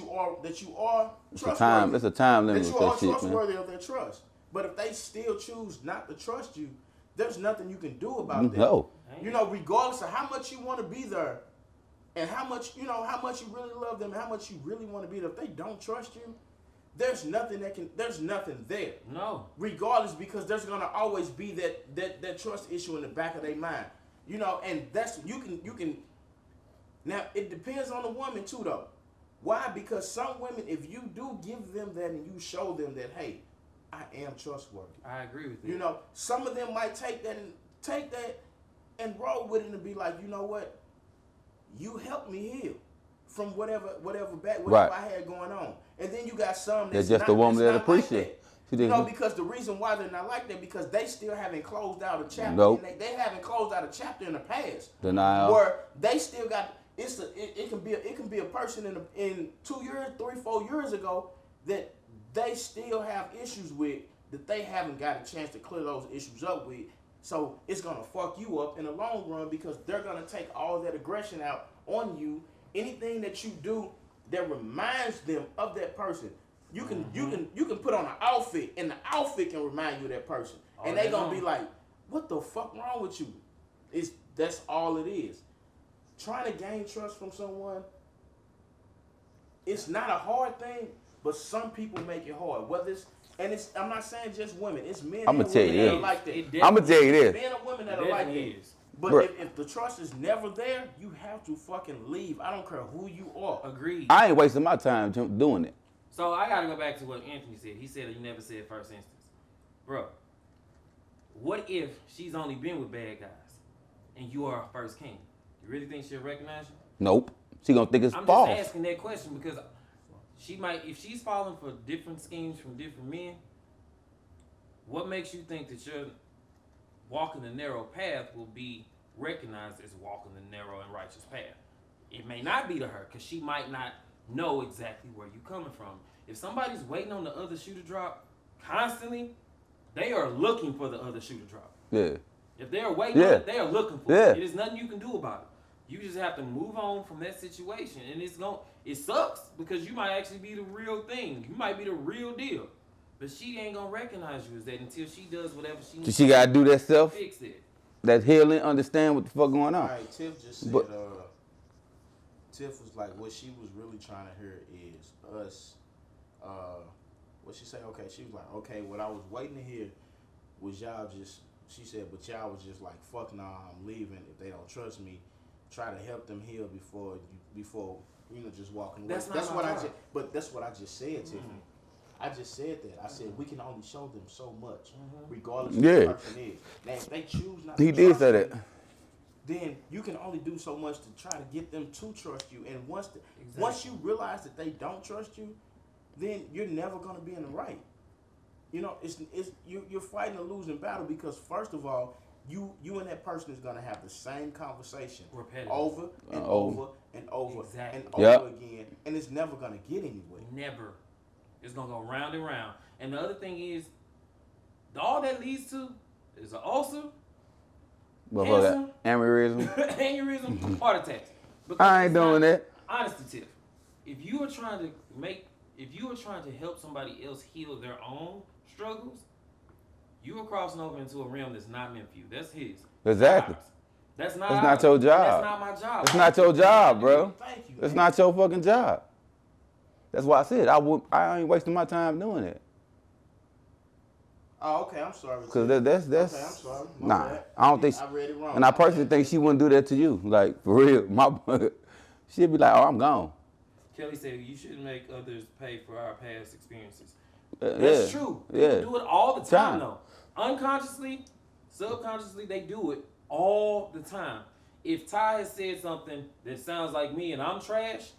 trustworthy. a time limit that you with are that shit, man. trustworthy of their trust. But if they still choose not to trust you, there's nothing you can do about that. No. Regardless of how much you want to be there, and how much you really love them, and how much you really want to be there. If they don't trust you, there's nothing there. No. Regardless, because there's gonna always be that trust issue in the back of their mind. And that's you can. Now it depends on the woman too, though. Why? Because some women, if you do give them that and you show them that, hey, I am trustworthy. I agree with you. Some of them might take that and roll with it and be like, you know what? You helped me heal from whatever I had going on. And then you got some that's just the woman that appreciate. Like because the reason why they're not like that, because they still haven't closed out a chapter. Nope. They haven't closed out a chapter in the past. Denial. Where they still got it can be a person in 2 years, 3, 4 years ago that they still have issues with, that they haven't got a chance to clear those issues up with. So it's gonna fuck you up in the long run, because they're gonna take all that aggression out on you. Anything that you do that reminds them of that person, you can put on an outfit, and the outfit can remind you of that person, and they gonna be like, "What the fuck wrong with you?" That's all it is. Trying to gain trust from someone, it's not a hard thing, but some people make it hard. I'm not saying just women, it's men and women that are like that. I'm gonna tell you this. Men and women that are like that. But if the trust is never there, you have to fucking leave. I don't care who you are. Agreed. I ain't wasting my time doing it. So I gotta go back to what Anthony said. He said that you never said first instance. Bro, what if she's only been with bad guys and you are her first king? You really think she'll recognize you? Nope. She gonna think it's I'm false. just asking that question because she might, if she's falling for different schemes from different men, what makes you think that you're walking the narrow path will be recognized as walking the narrow and righteous path? It may not be to her, because she might not know exactly where you're coming from. If somebody's waiting on the other shoe to drop constantly, they are looking for the other shoe to drop. Yeah. If they're waiting on it, they are looking for it. There's nothing you can do about it. You just have to move on from that situation. And it sucks, because you might actually be the real thing. You might be the real deal. But she ain't gonna recognize you as that until she does whatever she needs. She gotta do that self. Fix it. That healing, understand what the fuck going on. All right, Tiff just said, Tiff was like, what she was really trying to hear is us, what she say, okay, she was like, okay, what I was waiting to hear was y'all just, she said, but y'all was just like, fuck nah, I'm leaving. If they don't trust me, try to help them heal before just walking away. That's what I just said, Tiffany. I just said that. I said we can only show them so much, regardless of who the person is. Now, if they choose not to trust you, then you can only do so much to try to get them to trust you. And once you realize that they don't trust you, then you're never gonna be in the right. You're fighting a losing battle, because first of all, you and that person is gonna have the same conversation over and over and over and over again, and it's never gonna get anywhere. Never. It's gonna go round and round. And the other thing is, all that leads to is an ulcer, cancer, aneurysm, heart attack. Because I ain't doing that. Honesty, Tiff. If you are trying to help somebody else heal their own struggles, you are crossing over into a realm that's not meant for you. That's his. Exactly. That's not your job. That's not my job. It's not your job, bro. Thank you. It's not your fucking job. That's why I said I ain't wasting my time doing it. Oh, okay. I'm sorry. Cause that's. Okay, I'm sorry. Nah, I don't think. I read it wrong. And I personally think she wouldn't do that to you. Like, for real, she'd be like, "Oh, I'm gone." Kelly said you shouldn't make others pay for our past experiences. That's true. People do it all the time, though. Unconsciously, subconsciously, they do it all the time. If Ty has said something that sounds like me and I'm trash,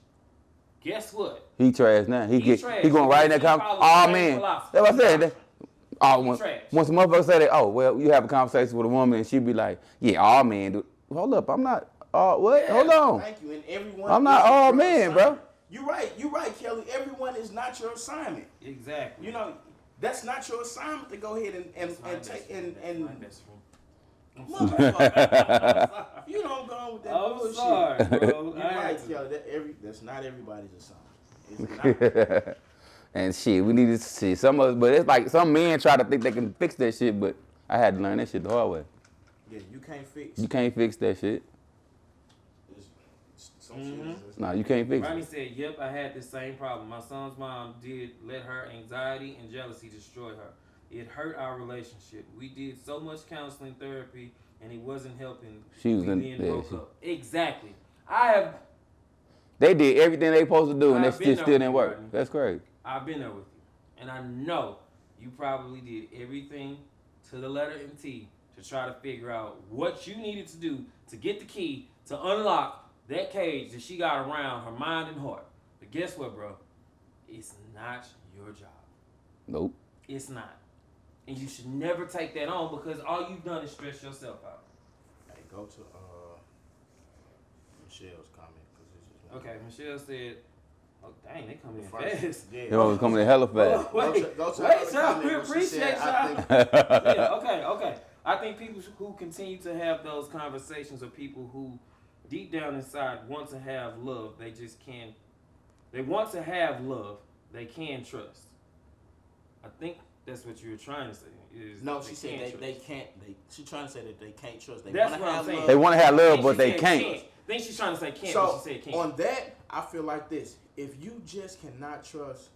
guess what? He trash now. He trash. going right in that comment. Oh man, that's what I said. Once a motherfucker say that, oh well, you have a conversation with a woman and she be like, yeah, all men do. Hold up, I'm not. What? Yeah, hold on. Thank you. And everyone. I'm not all men, bro. You're right, Kelly. Everyone is not your assignment. Exactly. You know, that's not your assignment to go ahead and take and motherfucker. You don't go on with that bullshit. Sorry, bro. You're right, Kelly. That's not everybody's assignment. It's not. And shit, we need to see some of us, but it's like some men try to think they can fix that shit, but I had to learn that shit the hard way. Yeah, you can't fix. You can't fix that shit. Nah, you can't fix Ronnie it. said, yep, I had this same problem. My son's mom did let her anxiety and jealousy destroy her. It hurt our relationship. We did so much counseling, therapy, and it wasn't helping. She was we in then yeah, broke she, up. Exactly. I have. They did everything they supposed to do, and I've that been shit there still with didn't you, work. Rodney. That's crazy. I've been there with you, and I know you probably did everything to the letter and T to try to figure out what you needed to do to get the key to unlock that cage that she got around her mind and heart. But guess what, bro? It's not your job. Nope. It's not. And you should never take that on because all you've done is stress yourself out. Hey, go to Michelle's comment because it's just Okay, Michelle said, oh, dang, they come in first. fast. Yeah. They always coming in hella fast. Oh, wait, Go to wait, her y'all, comment we where she appreciate said, I y'all. think- Yeah, okay. I think people who continue to have those conversations are people who deep down inside want to have love. They just can't. They want to have love. They can trust. I think that's what you were trying to say. Is No, she said trust. they can't. She trying to say that they can't trust. They That's want what to I'm have saying. love. They want to have I love, think but she they said can't. I think she's trying to say can't, So but she said can't. on that, I feel like this: if you just cannot trust,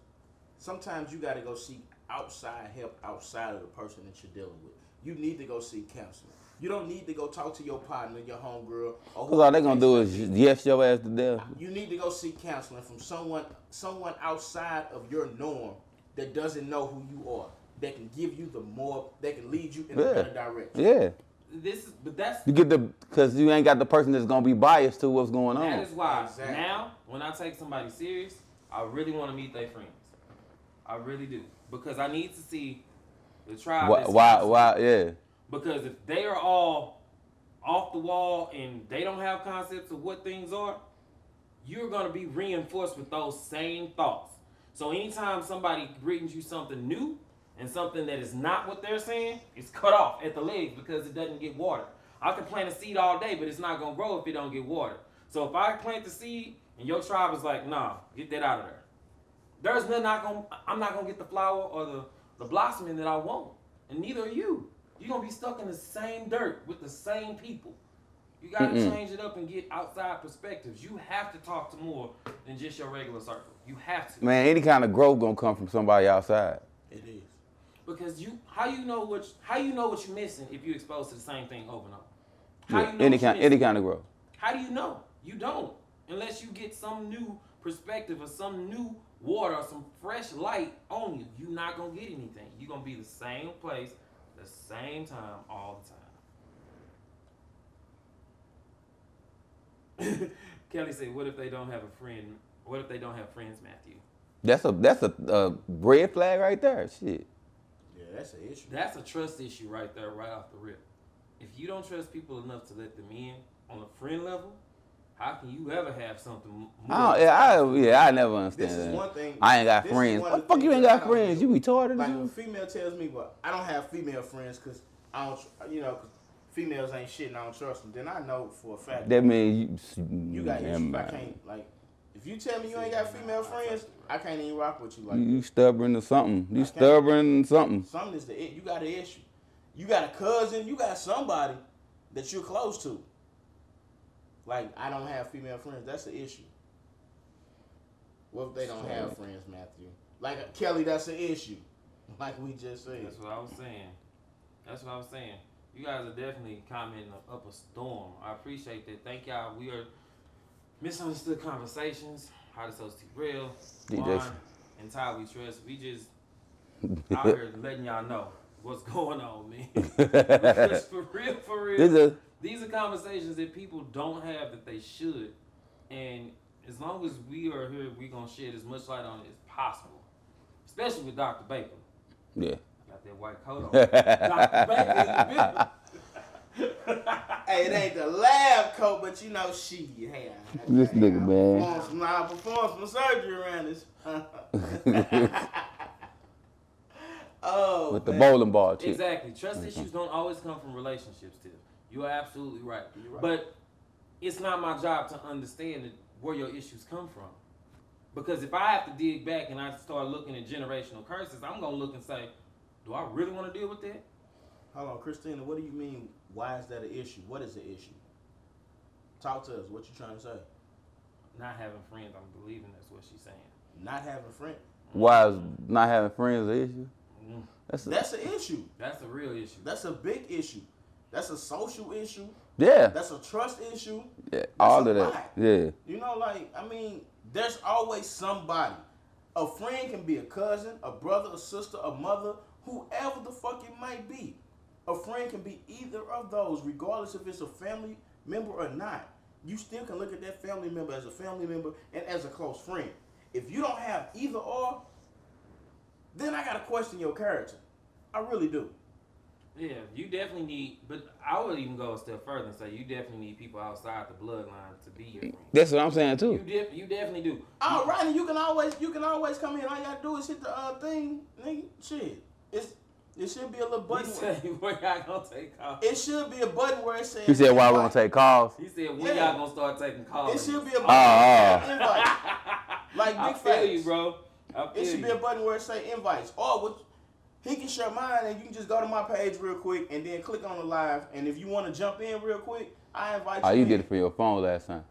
sometimes you got to go seek outside help outside of the person that you're dealing with. You need to go seek counseling. You don't need to go talk to your partner, your homegirl, or Cause all they gonna do is yes your ass to death. You need to go seek counseling from someone outside of your norm that doesn't know who you are, that can give you that can lead you in a better direction. Yeah. That's You get cause you ain't got the person that's gonna be biased to what's going on. That is why Exactly. now when I take somebody serious, I really want to meet their friends. I really do because I need to see the tribe. Why? Yeah. Because if they are all off the wall and they don't have concepts of what things are, you're going to be reinforced with those same thoughts. So anytime somebody brings you something new and something that is not what they're saying, it's cut off at the legs because it doesn't get watered. I can plant a seed all day, but it's not going to grow if it don't get watered. So if I plant the seed and your tribe is like, nah, get that out of there. There's nothing I'm not going to get the flower or the blossoming that I want. And neither are you. You're going to be stuck in the same dirt with the same people. You got to change it up and get outside perspectives. You have to talk to more than just your regular circle. You have to. Man, any kind of growth gonna come from somebody outside. It is. Because how you know what you're missing if you're exposed to the same thing over and over? How Yeah, you know any kind of growth. How do you know? You don't. Unless you get some new perspective or some new water or some fresh light on you. You're not going to get anything. You're going to be the same place, the same time, all the time. Kelly said, what if they don't have a friend? What if they don't have friends, Matthew? That's a red flag right there. Shit. Yeah, that's an issue. That's a trust issue right there, right off the rip. If you don't trust people enough to let them in on a friend level, how can you ever have something more? I never understand This that. is one thing. I ain't got this is friends. one What of the the fuck you things ain't that I got don't friends? do. You retarded? Like or when a something? female tells me, well, I don't have female friends because I don't, cause females ain't shit and I don't trust them. Then I know for a fact That means you got issues. I can't, like, if you tell me you ain't got female friends, I can't even rock with you like You that. stubborn or something. You stubborn or something. Something is you got an issue. You got a cousin, you got somebody that you're close to. Like, I don't have female friends. That's an issue. What if they don't have friends, Matthew? Like, Kelly, that's an issue. Like we just said. That's what I was saying. You guys are definitely commenting up a storm. I appreciate that. Thank y'all. We are Misunderstood Conversations. How to Society Real. Juan and Ty We Trust. We just out here letting y'all know what's going on, man. Because for real, these are conversations that people don't have that they should. And as long as we are here, we're going to shed as much light on it as possible. Especially with Dr. Baker. Yeah. Got that white coat on. Dr. Baker in the building. Hey, it ain't the lab coat, but you know, she. Hey, This nigga, man. Perform some surgery around this. Oh, With the man. bowling ball tip. Exactly. Trust issues don't always come from relationships, Tiff. You are absolutely right. You're right. But it's not my job to understand where your issues come from. Because if I have to dig back and I start looking at generational curses, I'm going to look and say, do I really want to deal with that? Hold on, Christina, what do you mean, why is that an issue? What is the issue? Talk to us. What you trying to say? Not having friends, I'm believing that's what she's saying. Not having friends. Why is not having friends an issue? That's an issue. That's a real issue. That's a big issue. That's a social issue. Yeah. That's a trust issue. Yeah. That's All a of that. lot. Yeah. You know, like, I mean, there's always somebody. A friend can be a cousin, a brother, a sister, a mother, whoever the fuck it might be. A friend can be either of those, regardless if it's a family member or not. You still can look at that family member as a family member and as a close friend. If you don't have either or, then I gotta question your character. I really do. Yeah, you definitely need, but I would even go a step further and say you definitely need people outside the bloodline to be your friend. That's what I'm saying too. You definitely do. All right, and you can always come in. All you gotta do is hit the thing, nigga. Shit, it should be a little He button. said when y'all gonna take calls. It should be a button where it says. He said, "Why we gonna invite. take calls?" He said when Yeah. y'all gonna start taking calls. It should be a button where it says invite. Like I big feel facts. you, bro. I feel It should you. be a button where it say invites. Or what? He can share mine, and you can just go to my page real quick, and then click on the live. And if you want to jump in real quick, I invite you. Oh, you in. did it from your phone last time.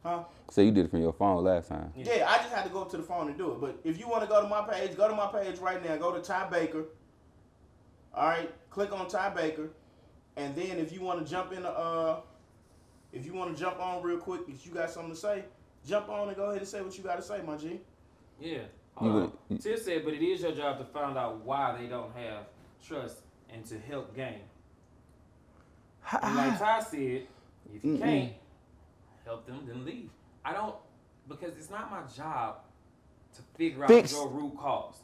Huh? So you did it from your phone last time. Yeah, I just had to go to the phone and do it. But if you want to go to my page right now. Go to Ty Baker. All right, click on Ty Baker, and then if you want to jump in, if you want to jump on real quick, if you got something to say, jump on and go ahead and say what you got to say, my G. Yeah. Tiff said, but it is your job to find out why they don't have trust and to help gain. And like Ty said, if you can't help them, then leave. Because it's not my job to figure out your root cause.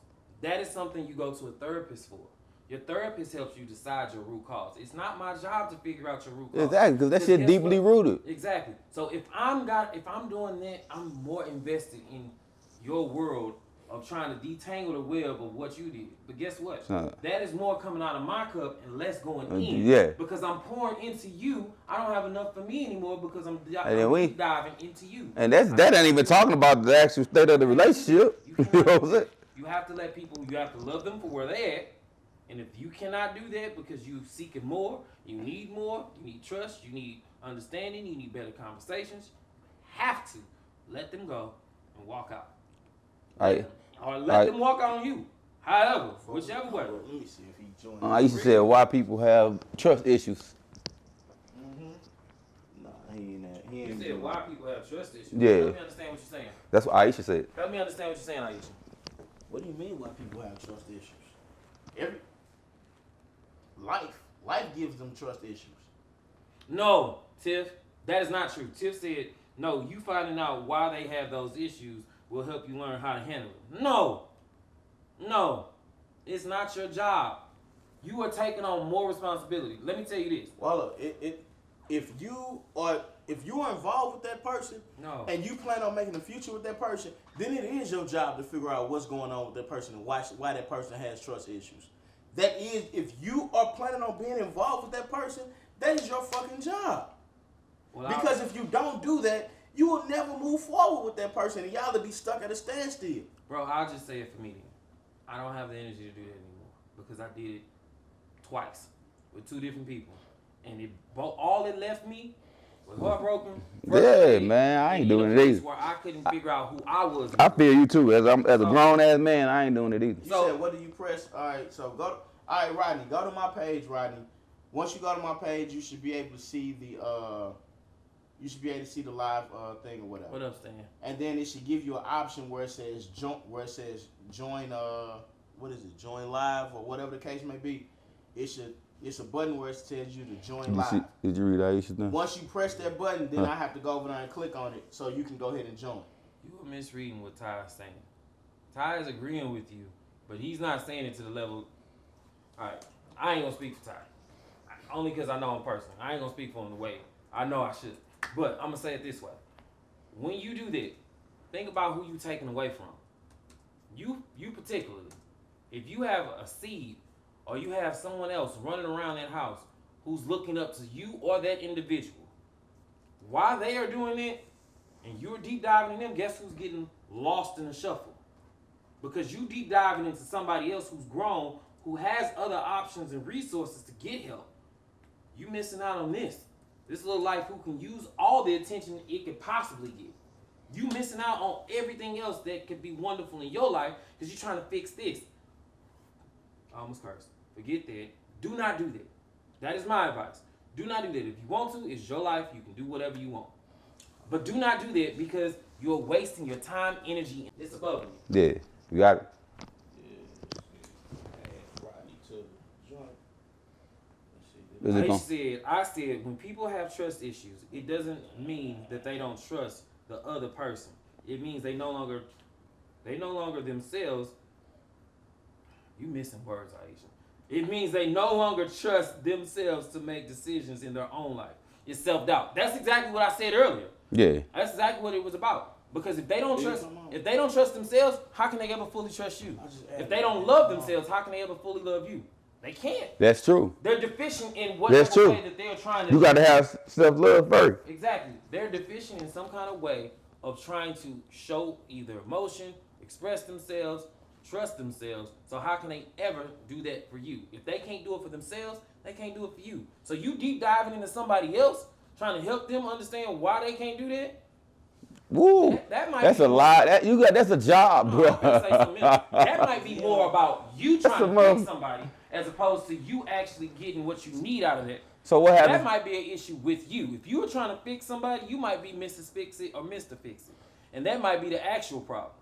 That is something you go to a therapist for. Your therapist helps you decide your root cause. It's not my job to figure out your root cause. Exactly, because that shit deeply rooted. Exactly. So if I'm doing that, I'm more invested in your world of trying to detangle the web of what you did. But guess what? That is more coming out of my cup and less going in. Yeah. Because I'm pouring into you. I don't have enough for me anymore because I'm deep diving into you. And that ain't even talking about the actual state of the relationship. You know what I'm saying? You have to let people, you have to love them for where they're at. And if you cannot do that because you're seeking more, you need trust, you need understanding, you need better conversations, you have to let them go and walk out. Or let them walk out on you. However, whichever way. Let me see if he joined. I used to say why people have trust issues. Nah, he ain't. He You ain't. said why people have trust issues. Yeah. Let me understand what you're saying. That's what Aisha said. Help me understand what you're saying, Aisha. What do you mean why people have trust issues? Life gives them trust issues. No, Tiff, that is not true. Tiff said, no, you finding out why they have those issues will help you learn how to handle it. No, it's not your job. You are taking on more responsibility. Let me tell you this. Well, look, if you are involved with that person, and you plan on making a future with that person, then it is your job to figure out what's going on with that person and why that person has trust issues. That is, if you are planning on being involved with that person, that is your fucking job. Because if you don't do that, you will never move forward with that person, and y'all will be stuck at a standstill. Bro, I'll just say it for me then. I don't have the energy to do that anymore because I did it twice with two different people, and all it left me was heartbroken. Yeah, man, I ain't doing it either. Where I couldn't figure out who I was. I feel you too. As a grown ass man, I ain't doing it either. You said, what do you press? All right, so go. All right, Rodney, go to my page, Rodney. Once you go to my page, you should be able to see the live thing or whatever. What up, Stan? And then it should give you an option where it says join. What is it? Join live or whatever the case may be. It's a button where it tells you to join live. Did you read Aisha's thing? Once you press that button, then I have to go over there and click on it so you can go ahead and join. You are misreading what Ty is saying. Ty is agreeing with you, but he's not saying it to the level. All right, I ain't gonna speak for Ty. only because I know him personally. I ain't gonna speak for him the way I know I should. But I'm gonna say it this way: when you do that, think about who you taking away from. You particularly. If you have a seed or you have someone else running around that house who's looking up to you or that individual, while they are doing it and you're deep diving in them, guess who's getting lost in the shuffle? Because you deep diving into somebody else who's grown, who has other options and resources to get help. You missing out on this. This little life who can use all the attention it could possibly get. You missing out on everything else that could be wonderful in your life because you're trying to fix this. I almost cursed. Forget that. Do not do that. That is my advice. Do not do that. If you want to, it's your life. You can do whatever you want. But do not do that because you're wasting your time, energy. It's above you. Yeah, you got it. I said, when people have trust issues, it doesn't mean that they don't trust the other person. It means they no longer themselves. You missing words, Aisha. It means they no longer trust themselves to make decisions in their own life. It's self-doubt. That's exactly what I said earlier. Yeah. That's exactly what it was about. Because if they don't trust themselves, how can they ever fully trust you? If they don't love themselves, how can they ever fully love you? They can't. That's true. They're deficient in whatever way that they're trying to You got to have self-love first. Exactly. They're deficient in some kind of way of trying to show either emotion, express themselves, trust themselves. So how can they ever do that for you? If they can't do it for themselves, they can't do it for you. So you deep diving into somebody else, trying to help them understand why they can't do that. Woo, that's a lot. That's a job, bro. That might be more about you trying to fix somebody as opposed to you actually getting what you need out of it. So what happens? That might be an issue with you. If you were trying to fix somebody, you might be Mrs. Fix It or Mr. Fix It, and that might be the actual problem.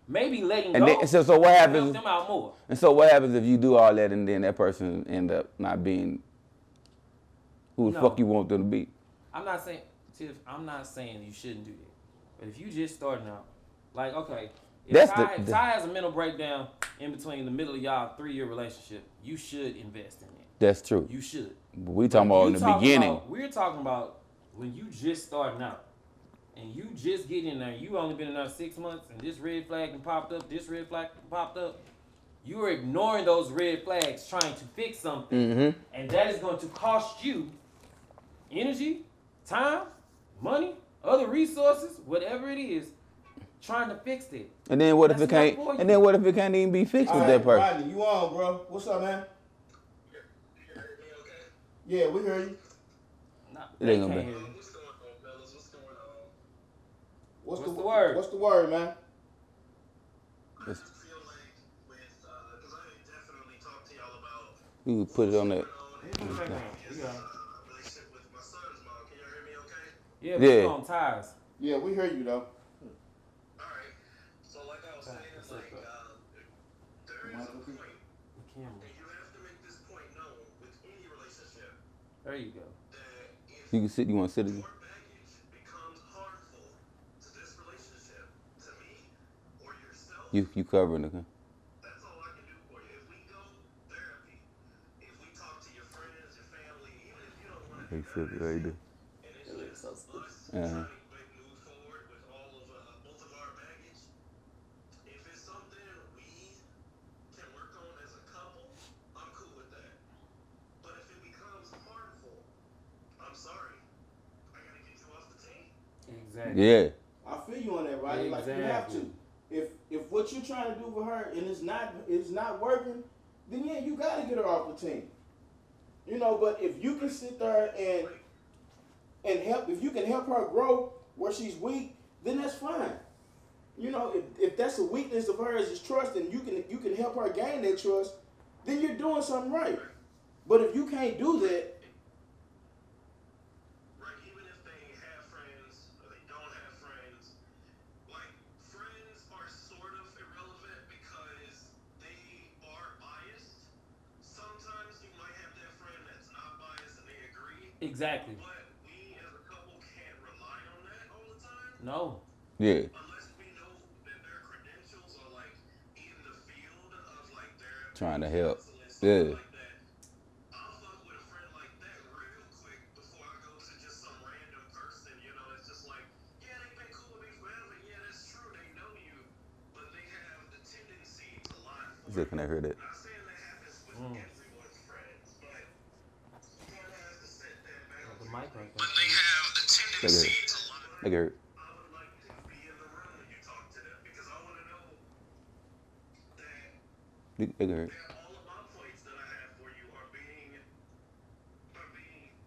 Maybe letting go. Then, so what happens? Help them out more. And so what happens if you do all that and then that person end up not being who the fuck you want them to be? I'm not saying, Tiff. I'm not saying you shouldn't do that. But if you just starting out, like, okay, if Ty has a mental breakdown in between the middle of y'all 3-year relationship, you should invest in it. That's true. You should. But we talking about in the beginning. We're talking about when you just starting out and you just get in there. You only been in there 6 months and this red flag and popped up. This red flag popped up. You are ignoring those red flags, trying to fix something, and that is going to cost you energy, time, money, other resources, whatever it is, trying to fix it. And then what if it can't? And then what if it can't even be fixed with that person? Rodney, you on, bro? What's up, man? You heard me okay? Yeah, we hear you. It ain't gonna be. What's going on, fellas? What's going on? What's the word? What's the word, man? I just feel like because I definitely talked to y'all about You put it on that. relationship with my son's mom. Can y'all hear me okay? Yeah, we're on ties. Yeah, we hear you though. Alright. So like I was saying, like there is a point, and you have to make this point known with any relationship. There you go. That if You can sit. You want to sit again? your baggage becomes harmful to this relationship, to me or yourself, You covering it? Huh? that's all I can do for you. If we go therapy, if we talk to your friends, your family, even if you don't want to do that, and it's just us trying to move forward with all of both of our baggage. If it's something we can work on as a couple, I'm cool with that. But if it becomes harmful, I'm sorry. I gotta get you off the team. Exactly. Yeah. I feel you on that, Rodney. Like you have to. If what you're trying to do for her and it's not working, then yeah, you gotta get her off the team. You know, but if you can sit there and help, if you can help her grow where she's weak, then that's fine. You know, if that's a weakness of hers is trust, and you can help her gain that trust, then you're doing something right. But if you can't do that, Right, even if they have friends or they don't have friends, like friends are sort of irrelevant because they are biased. Sometimes you might have that friend that's not biased and they agree. Exactly. But we as a couple can't rely on that all the time. No. Yeah. Unless we know that their credentials are like in the field of like their Trying to help. counseling, Yeah. something like that. I'll fuck with a friend like that still can I hear that? Not saying that happens with everyone's friends, but one has to set that boundary. The mic right But there. they have the tendency to lie. I can hear it. I would like to be in the room when you talk to them because I want to know that I can hear it. all of my points that I have for you are being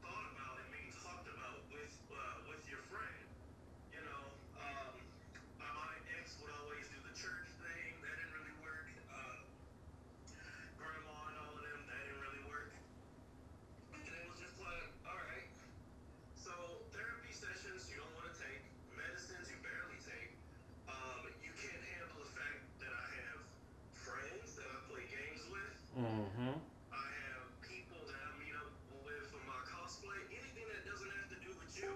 thought about and being talked about with your friend. You know, my ex would always do the church thing. That didn't really work. Grandma and all of them, that didn't really work. And it was just like, all right. So therapy sessions you don't want to take, medicines you barely take. You can't handle the fact that I have friends that I play games with. Mm-hmm. I have people that I meet up with for my cosplay. Anything that doesn't have to do with you,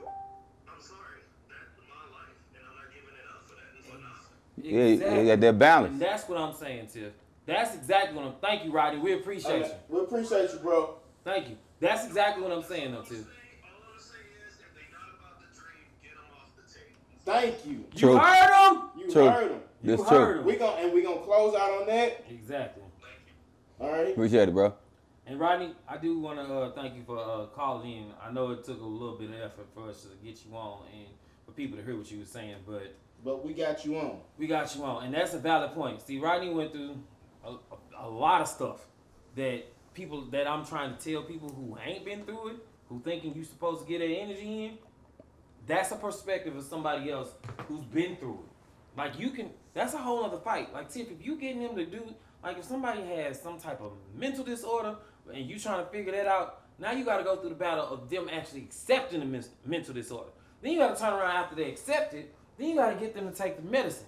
I'm sorry. That's my life, and I'm not giving it up for that and for nothing. Yeah, yeah, they're balanced. And that's what I'm saying, Tiff. That's exactly what I'm. Thank you, Rodney. We appreciate you. We appreciate you, bro. Thank you. That's exactly what I'm saying, though, Tiff. All I'm saying is, if they're not about the dream, get them off the table. Thank you. True. You heard him. You True. heard him. You That's heard true. him. We gonna close out on that. Exactly. All right. Appreciate it, bro. And Rodney, I do want to thank you for calling in. I know it took a little bit of effort for us to get you on and for people to hear what you were saying, but we got you on. we got you on, and that's a valid point. See, Rodney went through a lot of stuff that people that I'm trying to tell people who ain't been through it, who thinking you supposed to get that energy in. That's a perspective of somebody else who's been through it. Like you can, that's a whole other fight. Like Tiff, if you getting them to do, like if somebody has some type of mental disorder and you trying to figure that out, now you got to go through the battle of them actually accepting the mental disorder. Then you got to turn around after they accept it. Then you got to get them to take the medicine.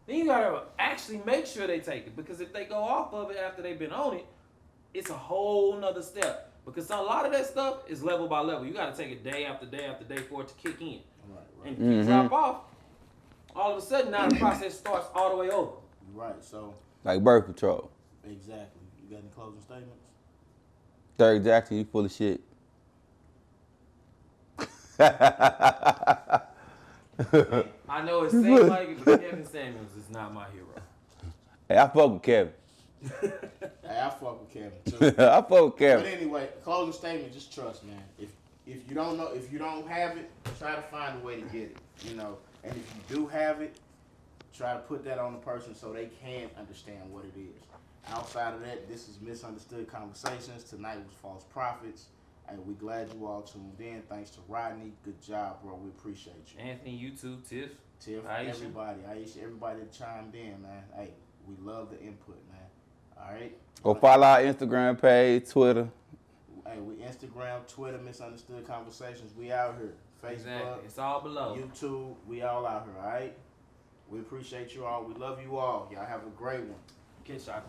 Then you got to actually make sure they take it, because if they go off of it after they've been on it, it's a whole nother step. Because a lot of that stuff is level by level. You got to take it day after day after day for it to kick in. Right. And if you drop off, all of a sudden now the process starts all the way over. Right. So Like birth control. exactly. You got any closing statements? Derrick Jaxn, you full of shit. I know it seems like it, but Kevin Samuels is not my hero. Hey, I fuck with Kevin. Hey, I fuck with Kevin too. I fuck with But Kevin. anyway, closing statement. Just trust, man. If you don't know, if you don't have it, try to find a way to get it. You know, and if you do have it, try to put that on the person so they can understand what it is. Outside of that, this is Misunderstood Conversations. Tonight was False Prophets. And we glad you all tuned in. Thanks to Rodney. Good job, bro. We appreciate you. Anthony, you too, Tiff. Aisha, Aisha. everybody that chimed in, man. Hey, we love the input, man. All right? Go follow our Instagram page, Twitter. Hey, we Instagram, Twitter, Misunderstood Conversations. We out here. Facebook, Exactly. It's all below. YouTube, we all out here, all right? We appreciate you all. We love you all. Y'all have a great one. Catch y'all.